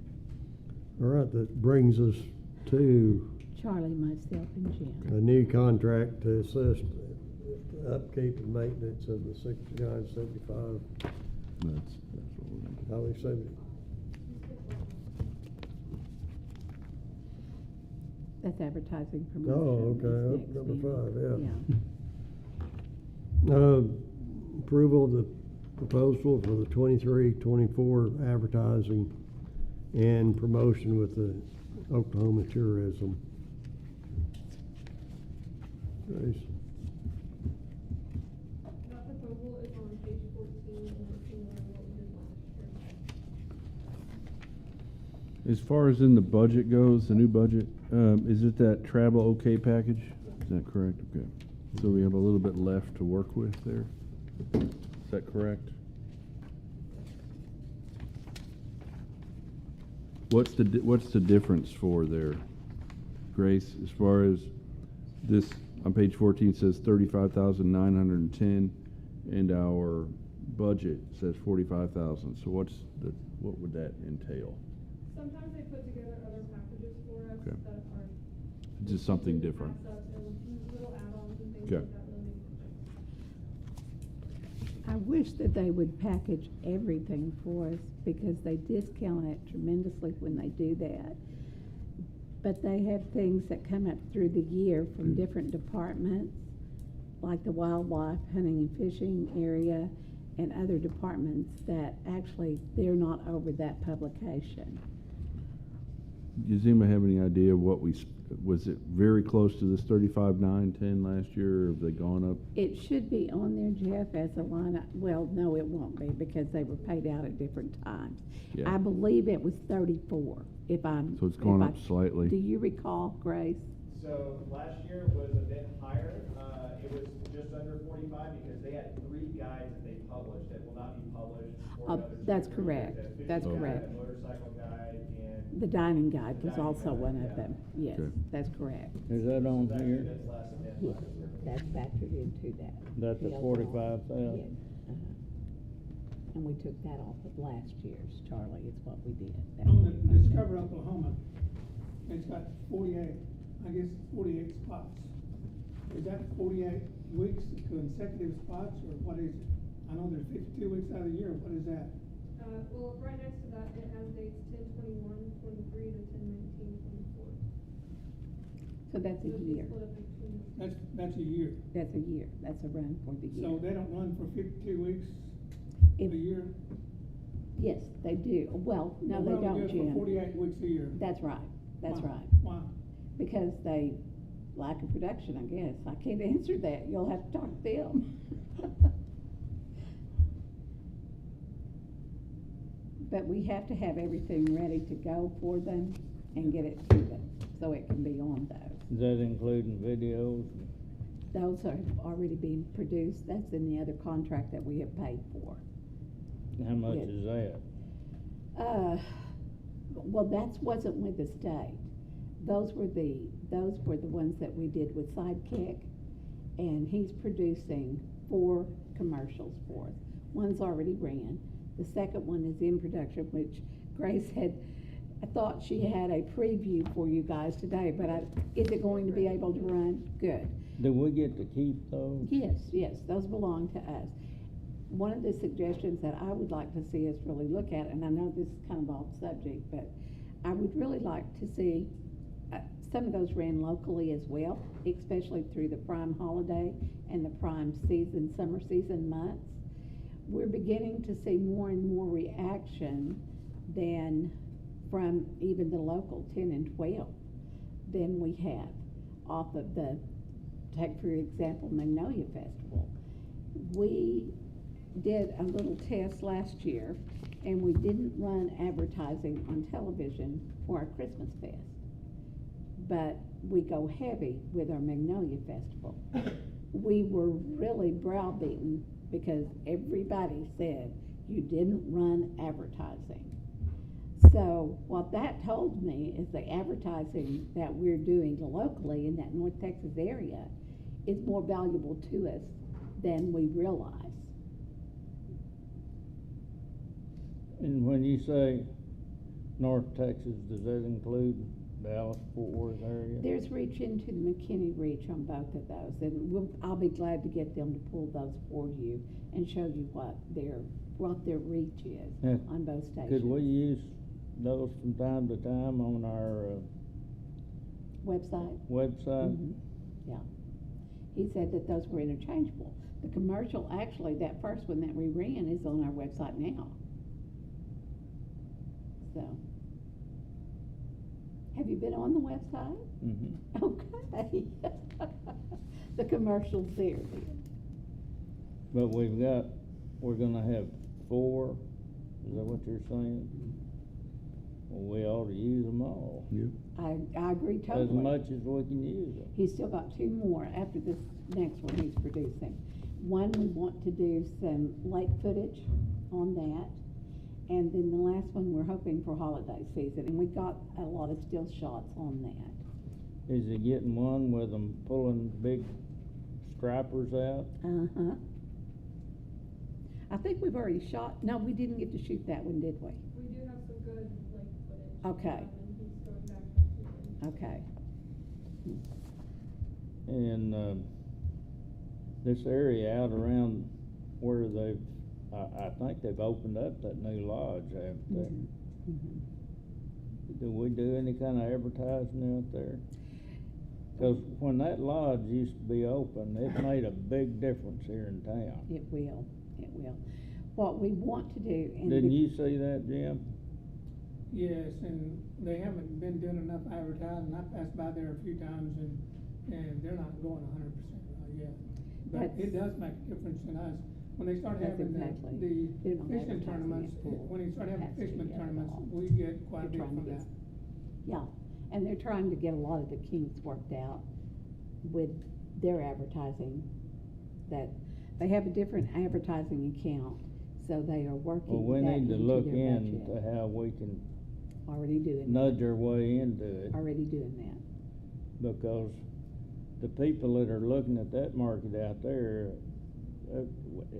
All right, that brings us to Charlie, myself, and Jim. a new contract to assist the upkeep and maintenance of the 6975 That's what we're gonna do. Highway 70. That's advertising promotion. Oh, okay, is up next, number yeah. 5, yeah. Approval of the proposal for the 23-24 advertising and promotion with the Oklahoma tourism. Grace? That proposal is on page 14, and it's similar to what we did last year. As far as in the budget goes, the new budget, is it that travel okay package? Is that correct? Okay. So we have a little bit left to work with there? Is that correct? What's the difference for there, Grace, as far as this, on page 14 says 35,910 and our budget says 45,000, so what would that entail? Sometimes they put together other packages for us Okay. that are. Just something different. Access and little add-ons and things Okay. like that really make a difference. I wish that they would package everything for us, because they discount it tremendously when they do that. But they have things that come up through the year from Mm. different departments, like the wildlife, hunting and fishing area, and other departments that actually, they're not over that publication. Does anybody have any idea what was it very close to this 35,910 last year, or have they gone up? It should be on there, Jeff, as a line, well, no, it won't be, because they were paid out at different times. Yeah. I believe it was 34, if I'm. So it's gone if up I- slightly. Do you recall, Grace? So last year was a bit higher, it was just under 45 because they had 3 guides that they published that will not be published for Oh, another 2 that's or 3 correct. years. A fishing That's guide, correct. A motorcycle guide, and. The dining guide was Dining also guide, one of yeah. them, yes, Okay. that's correct. Is that on Actually, here? that's less than Yes, last year. that's factored into that. That's the overall. 45,000? Yes, uh-huh. And we took that off of last year's, Charlie, is what we did. That On was the okay. Discover Oklahoma, it's got 48, I guess 48 spots. Is that 48 weeks consecutive spots, or what is it? I know there's 52 weeks out of the year, what is that? Well, right next to that, it has dates 10/21/23 to 10/19/24. So that's a It'll be year, split up into 2 months. That's a year. that's a year, that's a run for the year. So they don't run for 52 weeks? If- a year? Yes, they do. Well, no, they Well, we don't, do it for Jim. 48 weeks a year. That's right, that's Why? right. Why? Because they lack of production, I guess. I can't answer that. You'll have to talk to them. But we have to have everything ready to go for them and get it to them, so it can be on those. Is that including videos? Those are already being produced. That's in the other contract that we have paid for. How much Yes. is that? Well, that wasn't with the state. Those were the ones that we did with Sidekick, and he's producing 4 commercials for us. One's already ran. The second one is in production, which Grace I thought she had a preview for you guys today, but is it going to be able to run? Good. Do we get to keep those? Yes, those belong to us. One of the suggestions that I would like to see us really look at, and I know this is kind of off subject, but I would really like to see some of those ran locally as well, especially through the prime holiday and the prime season, summer season months. We're beginning to see more and more reaction than from even the local 10 and 12 than we have off of the, take for example, Magnolia Festival. We did a little test last year, and we didn't run advertising on television for our Christmas fest. But we go heavy with our Magnolia Festival. We were really browbeaten because everybody said you didn't run advertising. So what that told me is the advertising that we're doing locally in that North Texas area is more valuable to us than we realize. And when you say North Texas, does that include Dallas, Fort Worth area? There's reach into the McKinney reach on both of those, and I'll be glad to get them to pull those for you and show you what their reach is Yeah. on both stations. Could we use those from time to time on our Website? website? Mhm. Yeah. He said that those were interchangeable. The commercial, actually, that first one that we ran is on our website now. So. Have you been on the website? Mm-hmm. Okay. The commercial's there then. But we're gonna have 4, is that what you're saying? Well, we ought to use them all, Yep. I agree totally. as much as we can use them. He's still got 2 more after this next one he's producing. One, we want to do some lake footage on that. And then the last one, we're hoping for holiday season, and we got a lot of still shots on that. Is he getting one with them pulling big stripers out? Uh-huh. I think we've already shot, no, we didn't get to shoot that one, did we? We do have some good lake footage. Okay. And he's going back to shooting. Okay. And this area out around where I think they've opened up that new lodge out there. Mhm. Mhm. Do we do any kind of advertising out there? Cause when that lodge used to be open, it made a big difference here in town. It will. What we want to do, and Didn't you see that, Jim? Yes, and they haven't been doing enough advertising. I passed by there a few times, and they're not going 100% yet. But That's- it does make a difference in us. When they start That's having exactly. the They don't fishing advertise tournaments, it full when you start having capacity fishing at tournaments, all. we get quite a They're bit trying to from get- that. Yeah, and they're trying to get a lot of the kinks worked out with their advertising, that they have a different advertising account, so they are Well, working we that need to into look their into budget. how we can Already doing nudge that. our way into it. Already doing that. Because the people that are looking at that market out there,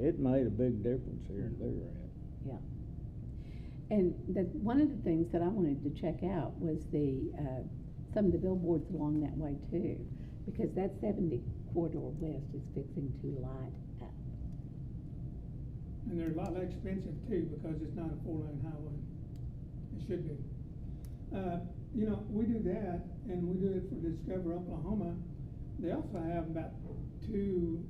it made a big difference here in their end. Yeah. And one of the things that I wanted to check out was some of the billboards along that way too, because that 70 corridor west is fixing to light up. And they're a lot less expensive too, because it's not a 4-lane highway. It should be. We do that, and we do it for Discover Oklahoma. They also have about 2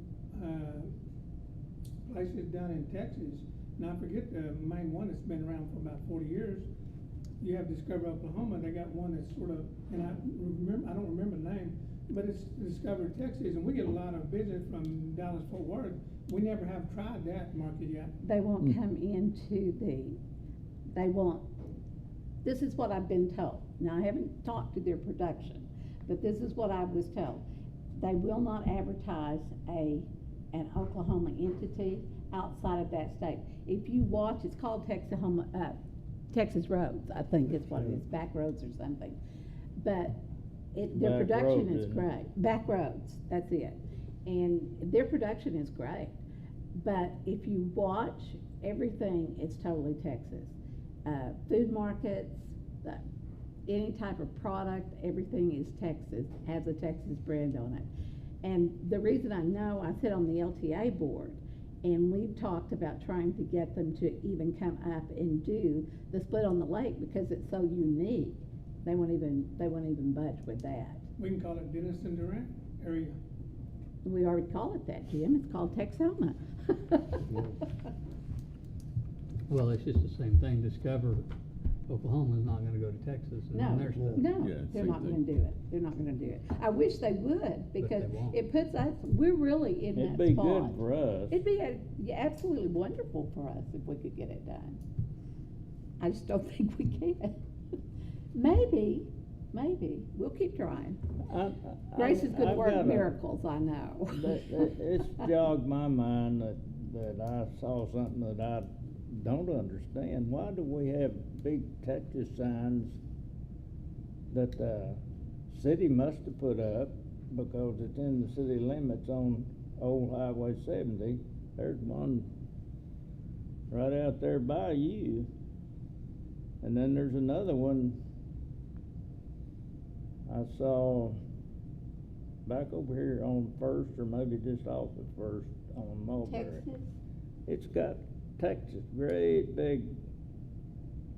places down in Texas Now, I forget the main one that's been around for about 40 years. You have Discover Oklahoma, they got one that's sort of, and I don't remember the name, but it's Discover Texas, and we get a lot of business from Dallas Fort Worth. We never have tried that market yet. They won't come into they won't, this is what I've been told. Now, I haven't talked to their production, but this is what I was told. They will not advertise an Oklahoma entity outside of that state. If you watch, it's called Texas Roads, I think is what it is, Back Roads or something. But their Back production Roads, is isn't it? great. Back Roads, that's it. And their production is great. But if you watch, everything is totally Texas. Food markets, any type of product, everything is Texas, has a Texas brand on it. And the reason I know, I sit on the LTA board, and we've talked about trying to get them to even come up and do the split on the lake because it's so unique. They won't even budge with that. We can call it Denison Durant area. We already call it that, Jim. It's called Texoma. Well, it's just the same thing. Discover Oklahoma's not gonna go to Texas and No, then their stuff. no, Yeah, they're same not gonna thing. do it. They're not gonna do it. I wish they would, because won't. it puts us, we're really in It'd that be spot. good for us. It'd be absolutely wonderful for us if we could get it done. I just don't think we can. Maybe, we'll keep trying. Grace is gonna I've work got a- miracles, I know. It's jogged my mind that I saw something that I don't understand. Why do we have big Texas signs that the city must have put up because it's in the city limits on Old Highway 70? There's one right out there by you. And then there's another one I saw back over here on First, or maybe just off of First on Mulberry. Texas? It's got Texas, great big,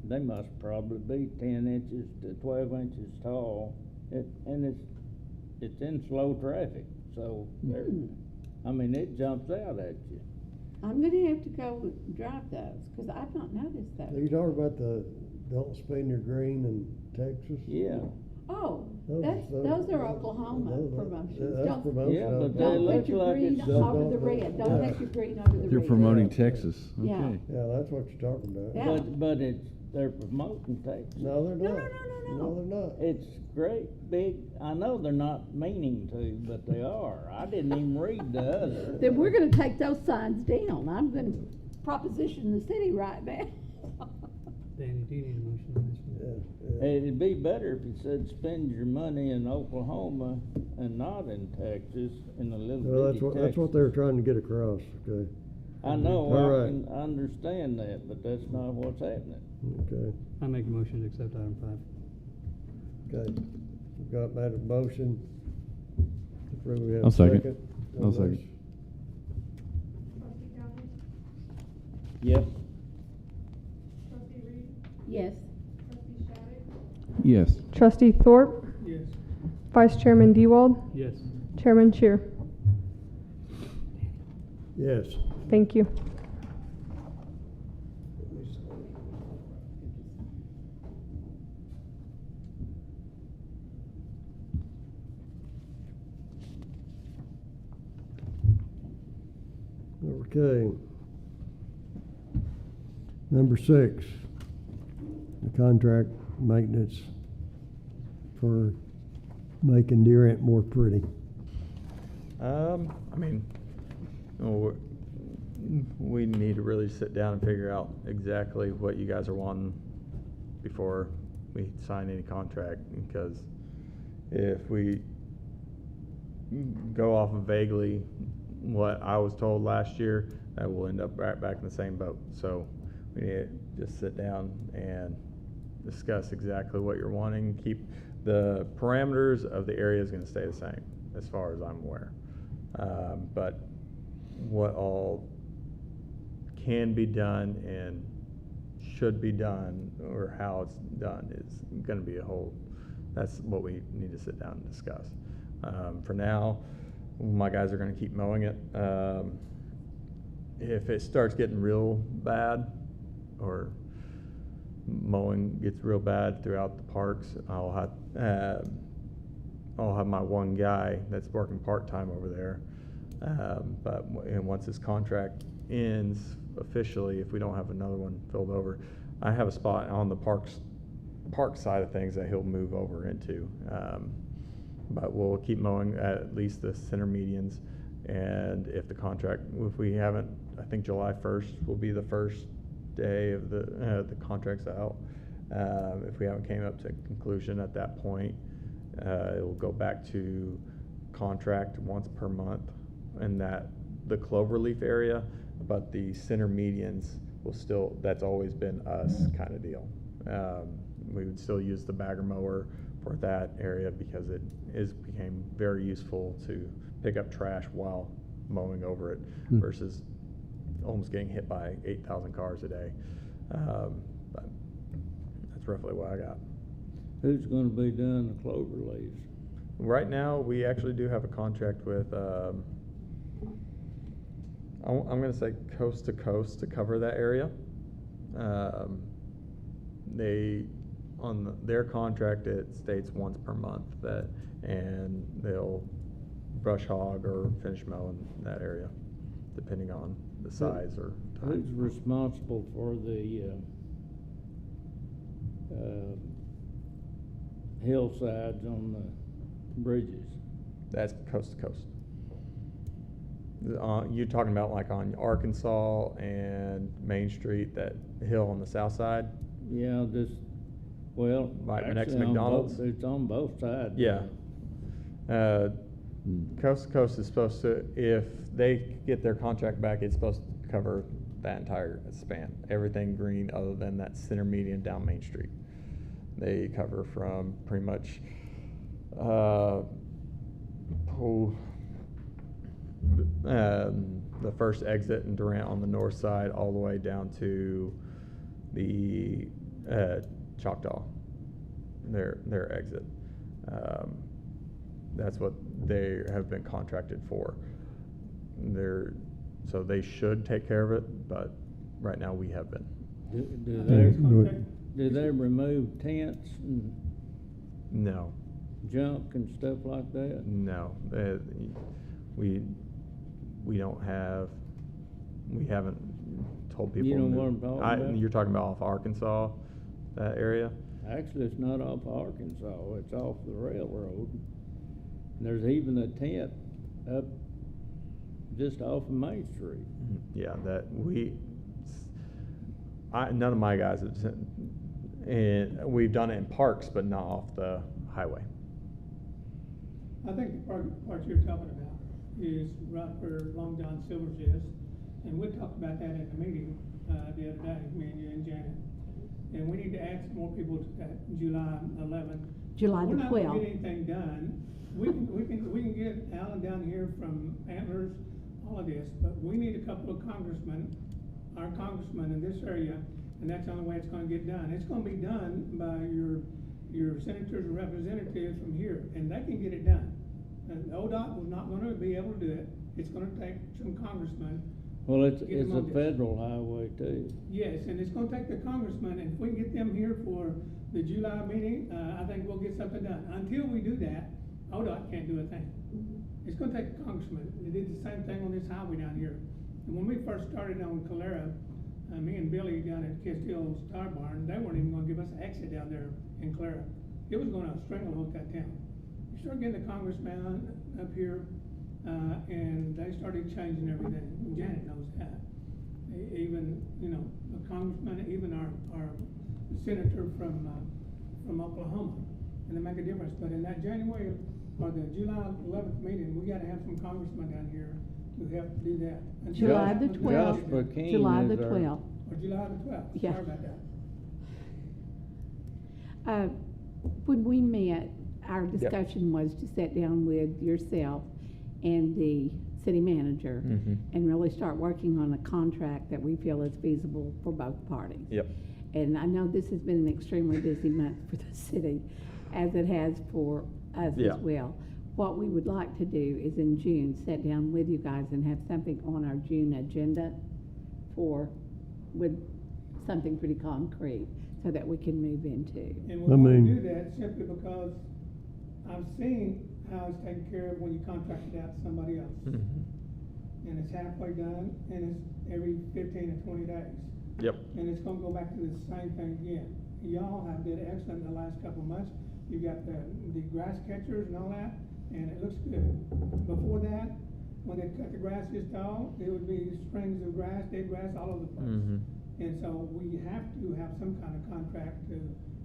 they must probably be 10 inches to 12 inches tall. And it's in slow traffic, so I mean, it jumps out at you. I'm gonna have to go drive those, cause I've not noticed Are those. you talking about the don't spend your green in Texas? Yeah. Oh, Those those are Oklahoma promotions. That's Don't- promotion. Yeah, but they Don't look put your like green it's- over the red, don't Yeah. put your green over the red. They're promoting Yeah. Texas, Yeah. okay. Yeah, that's what you're talking about. Yeah. But they're promoting Texas. No, they're No, not. no. No, they're not. It's great big, I know they're not meaning to, but they are. I didn't even read the other. Then we're gonna take those signs down. I'm gonna proposition the city right now. Danny, do you need a motion on this one? Yeah, yeah. It'd be better if it said spend your money in Oklahoma and not in Texas, in a little Well, bitty that's what they're trying to get across, okay? I know, All I right. can understand that, but that's not what's happening. Okay, I make a motion to accept item 5. okay. We've got that a motion. Approve, we have I'll a second. second. I'll second. Trustee Calhoun? Yep. Trustee Reed? Yes. Trustee Shattuck? Yes. Trustee Thorpe? Yes. Vice Chairman Dewald? Yes. Chairman Cheer? Yes. Thank you. Okay. Number 6, the contract maintenance for making Durant more pretty. I mean, no, we need to really sit down and figure out exactly what you guys are wanting before we sign any contract, because if we go off of vaguely what I was told last year, that will end up right back in the same boat. So we need to just sit down and discuss exactly what you're wanting. Keep the parameters of the area is going to stay the same as far as I'm aware. But what all can be done and should be done, or how it's done, is going to be that's what we need to sit down and discuss. For now, my guys are going to keep mowing it. if it starts getting real bad, or mowing gets real bad throughout the parks, I'll have my one guy that's working part-time over there. And once his contract ends officially, if we don't have another one filled over, I have a spot on the park side of things that he'll move over into. But we'll keep mowing at least the center medians, and if we haven't, I think July 1st will be the first day of the contract's out. If we haven't came up to a conclusion at that point, it will go back to contract once per month, and the cloverleaf area, but the center medians will still, that's always been us kind of deal. We would still use the bagger mower for that area because it became very useful to pick up trash while mowing over it versus almost getting hit by 8,000 cars a day. But that's roughly what I got. Who's gonna be doing the clover leaves? Right now, we actually do have a contract with, I'm gonna say Coast to Coast to cover that area. On their contract, it states once per month and they'll brush hog or finish mow in that area, depending on the size or time. Who's responsible for the hillsides on the bridges? That's Coast to Coast. You're talking about like on Arkansas and Main Street, that hill on the south side? Yeah, well, Right next to actually McDonald's? It's on both sides. Yeah. Coast to Coast is supposed to, if they get their contract back, it's supposed to cover that entire span. Everything green other than that center median down Main Street. They cover from pretty much the first exit in Durant on the north side all the way down to the Choctaw, their exit. That's what they have been contracted for. So they should take care of it, but right now we have been. Do they remove tents and No. junk and stuff like that? No, we haven't told people. You know what I'm talking about? You're talking about off Arkansas, that area? Actually, it's not off Arkansas, it's off the railroad. And there's even a tent up just off of Main Street. Yeah, none of my guys have, and we've done it in parks, but not off the highway. I think the part you're talking about is right where Long John Silver's is, and we talked about that at the meeting, the other day, me and you and Janet. And we need to add some more people to that July 11th. July the We're not gonna 12th. get anything done. We can get Alan down here from Antlers, all of this, but we need a couple of our congressmen in this area, and that's the only way it's gonna get done. It's gonna be done by your senators and representatives from here, and they can get it done. And ODOT was not gonna be able to do it. It's gonna take some congressmen. Well, it's Get them a on this. federal highway too. Yes, and it's gonna take the congressmen, and if we can get them here for the July meeting, I think we'll get something done. Until we do that, ODOT can't do a thing. It's gonna take a congressman. They did the same thing on this highway down here. And when we first started on Calera, me and Billy down at Castille's Tire Barn, they weren't even gonna give us an exit down there in Calera. It was gonna stranglehold that town. You start getting the congressman up here, and they started changing everything. Janet knows that. Even, the congressman, even our senator from Oklahoma, and they make a difference. But in that January or the July 11th meeting, we gotta have some congressmen down here who have to do that. And July the Josh 12th. McKean July the is our- 12th. Or July the 12th, Yeah. sorry about that. When we met, our discussion was to sit down with yourself and the city manager and really start working on a contract that we feel is feasible for both parties. Yep. And I know this has been an extremely busy month for the city, as it has for us Yeah. as well. what we would like to do is in June, sit down with you guys and have something on our June agenda with something pretty concrete so that we can move into. And I we want mean- to do that simply because I've seen how it's taken care of when you contract it out to somebody else. And it's halfway done, and it's every 15 or 20 days. Yep. And it's gonna go back to the same thing again. Y'all have did excellent in the last couple of months. You got the grass catchers and all that, and it looks good. Before that, when they cut the grass this tall, it would be strings of grass, dead grass all over the place. And so we have to have some kind of contract to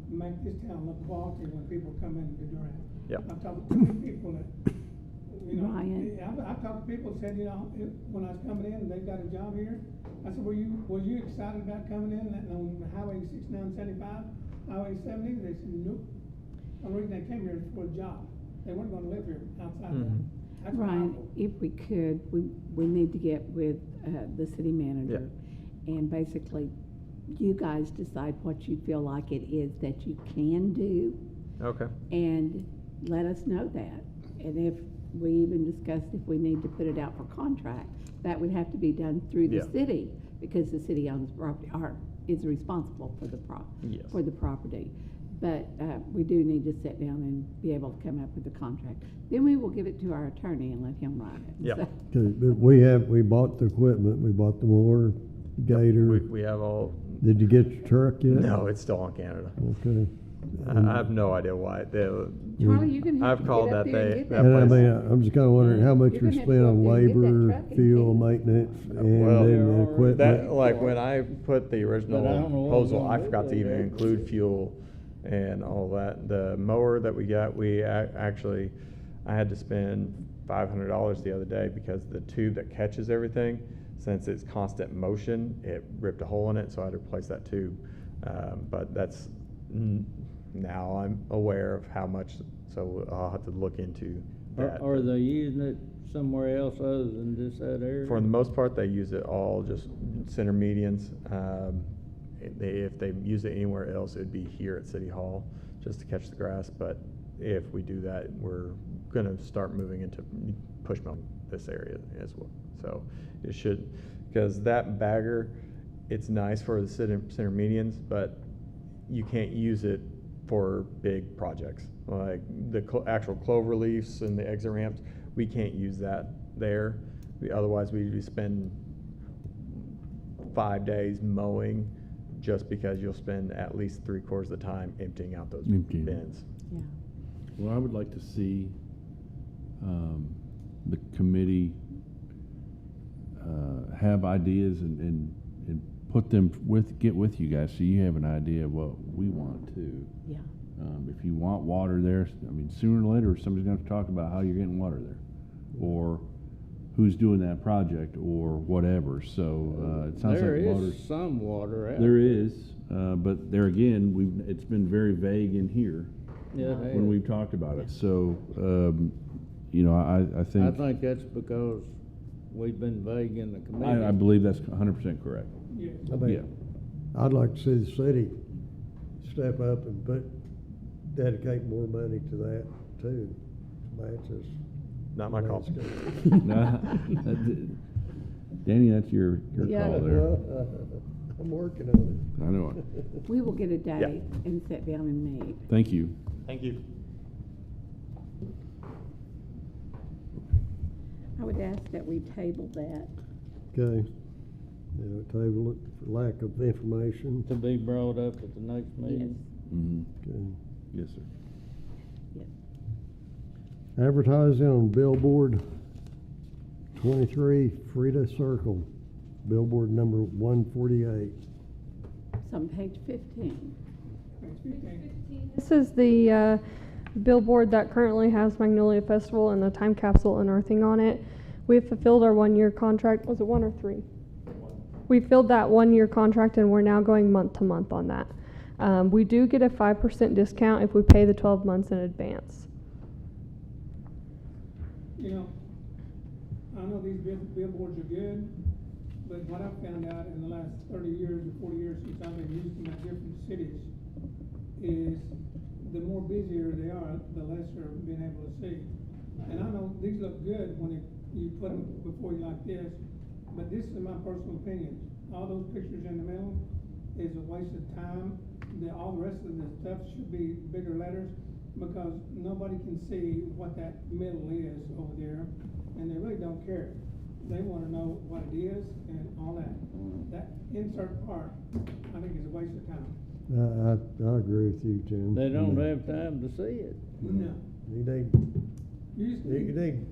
make this town look quality when people come in to Durant. Yep. I've talked to many people that, you know, Ryan. I've talked to people that said, you know, when I was coming in and they got a job here, I said, were you excited about coming in and on Highway 69, 75, Highway 70? They said, nope. The only reason they came here is for a job. They weren't gonna live here outside that. That's what I Ryan, thought. if we could, we need to get with the city manager. And basically, you guys decide what you feel like it is that you can do. Okay. And let us know that. And if we even discussed if we need to put it out for contract, that would have to be done through the Yeah. city, because the city owns property, or is responsible for the Yes. for the property. But we do need to sit down and be able to come up with a contract. Then we will give it to our attorney and let him write it. Yep. So- Okay, but we bought the equipment, we bought the mower, gator. We have all. Did you get your truck yet? No, it's still in Canada. Okay. I have no idea why. Charlie, you're gonna have I've to called get up that there and they- get that And I place- mean, I'm just kinda wondering how much You're we gonna have to spent go on up there and get that labor, truck and fuel, take it. maintenance, and Well, then the equipment. That, like, when I put the original But I don't know what proposal, we're I gonna forgot do to even there. include fuel and all that. The mower that we got, actually, I had to spend $500 the other day because the tube that catches everything, since it's constant motion, it ripped a hole in it, so I had to replace that tube. But that's, now I'm aware of how much, so I'll have to look into that. Are they using it somewhere else other than just that area? For the most part, they use it all just center medians. If they use it anywhere else, it would be here at City Hall just to catch the grass. But if we do that, we're gonna start moving into push mill this area as well. So it should, because that bagger, it's nice for the center medians, but you can't use it for big projects like the actual clover leaves and the exit ramps. We can't use that there. Otherwise, we'd spend 5 days mowing, just because you'll spend at least 3/4 of the time emptying out those Emptying. bins. Yeah. Well, I would like to see the committee have ideas and put them get with you guys so you have an idea of what we want to. Yeah. If you want water there, I mean, sooner or later, somebody's gonna have to talk about how you're getting water there, or who's doing that project, or whatever. So, it sounds There like is water's. some water out There is, but there again, it's been very vague in here Yeah, it when is. we've talked about it. So, you know, I I think, think that's because we've been vague in the committee. I believe that's 100% correct. Yeah. I mean, Yeah. I'd like to see the city step up and dedicate more money to that too. Matches. Not my call. Nah, Danny, that's your Yeah. call there. I'm working on I know it. We will get a date and sit down and meet. Thank you. Thank you. I would ask that we table that. it. Okay. Yeah, table it for lack of information. To be brought up at the next Yes, meeting. Mm-hmm. Okay. Yes, sir. yes. Advertising on billboard 23 Frida Circle, billboard number 148. It's on page 15. This is the billboard that currently has Magnolia Festival and the time capsule and earthing on it. We've fulfilled our 1-year contract. Was it 1 or 3? We filled that 1-year contract and we're now going month to month on that. We do get a 5% discount if we pay the 12 months in advance. You know, I know these billboards are good, but what I've found out in the last 30 years or 40 years since I've been using them at different cities is the more busier they are, the less you're being able to see. And I know these look good when you put them before you like this, but this is my personal opinion. All those pictures in the middle is a waste of time. All the rest of the stuff should be bigger letters, because nobody can see what that middle is over there, and they really don't care. They wanna know what it is and all that. That insert part, I think is a waste of time. I agree with you, Tim. They don't have time to see it. No. You need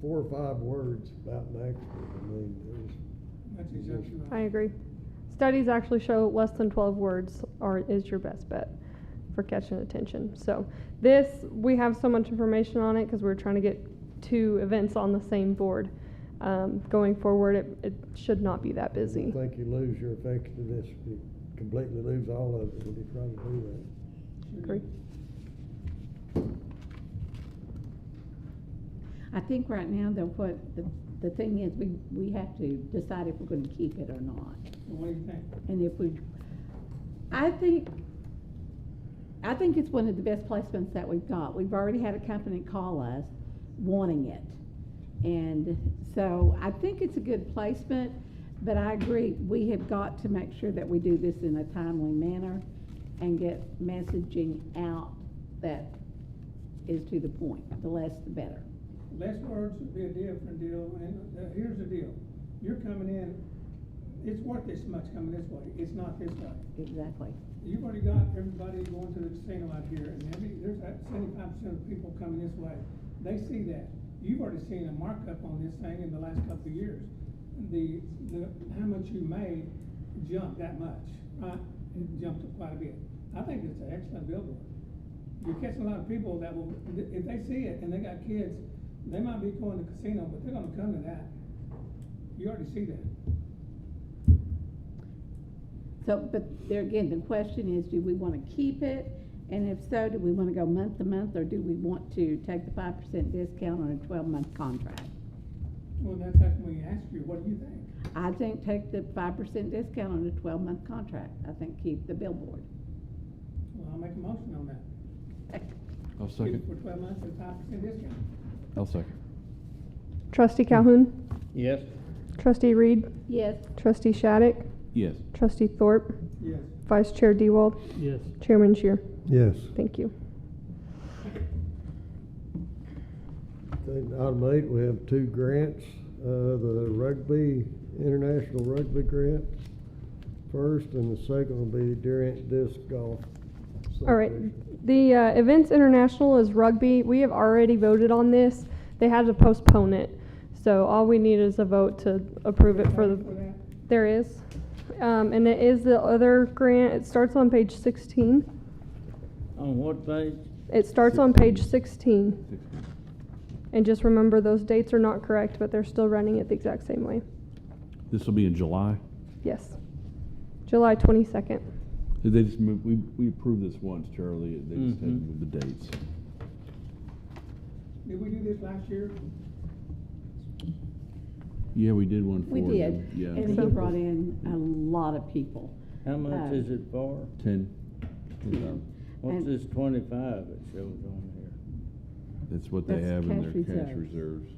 4 or 5 words about an expert. I mean, That's exactly right. I agree. Studies actually show less than 12 words is your best bet for catching attention. So we have so much information on it because we're trying to get 2 events on the same board. Going forward, it should not be that busy. I think you lose your effectiveness, you completely lose all of it when you try to do that. Agree. I think right now, though, what the thing is, we have to decide if we're gonna keep it or not. What do you think? And if we, I think it's one of the best placements that we've got. We've already had a company call us wanting it. And so I think it's a good placement, but I agree, we have got to make sure that we do this in a timely manner and get messaging out that is to the point. The less, the better. Less words would be a different deal, and here's the deal. You're coming in, it's worth this much coming this way, it's not this way. Exactly. You've already got everybody going to the casino out here, and there's that 75% of people coming this way. They see that. You've already seen a markup on this thing in the last couple of years. How much you made jumped that much, right? It jumped up quite a bit. I think it's an excellent billboard. You're catching a lot of people that will, if they see it and they got kids, they might be going to the casino, but they're gonna come to that. You already see that. So, but there again, the question is, do we wanna keep it? And if so, do we wanna go month to month, or do we want to take the 5% discount on a 12-month contract? Well, that's how we ask you, what do you think? I think take the 5% discount on a 12-month contract. I think keep the billboard. Well, I'll make a motion on that. I'll Keep second. it for 12 months at 5% discount. I'll second. Trustee Calhoun? Yes. Trustee Reed? Yes. Trustee Shattuck? Yes. Trustee Thorpe? Yes. Vice Chair Dewald? Yes. Chairman Shear? Yes. Thank you. Item 8, we have 2 grants. The International Rugby Grant first, and the second will be Durant Disc Golf. All right. The Events International is rugby. We have already voted on this. They had to postpone it. So all we need is a vote to approve it for the, there is. And it is the other grant. It starts on page 16. On what page? It starts on page 16. And just remember, those dates are not correct, but they're still running it the exact same way. This will be in July. Yes. July 22nd. They just moved, we approved this once, Charlie. They just had to move the dates. Did we do this last year? Yeah, we did one for We did. them. Yeah. And he brought in a lot of people. How much is it for? 10. What's And- this 25 it shows on here? That's what they That's have in cash their cash reserves. reserves.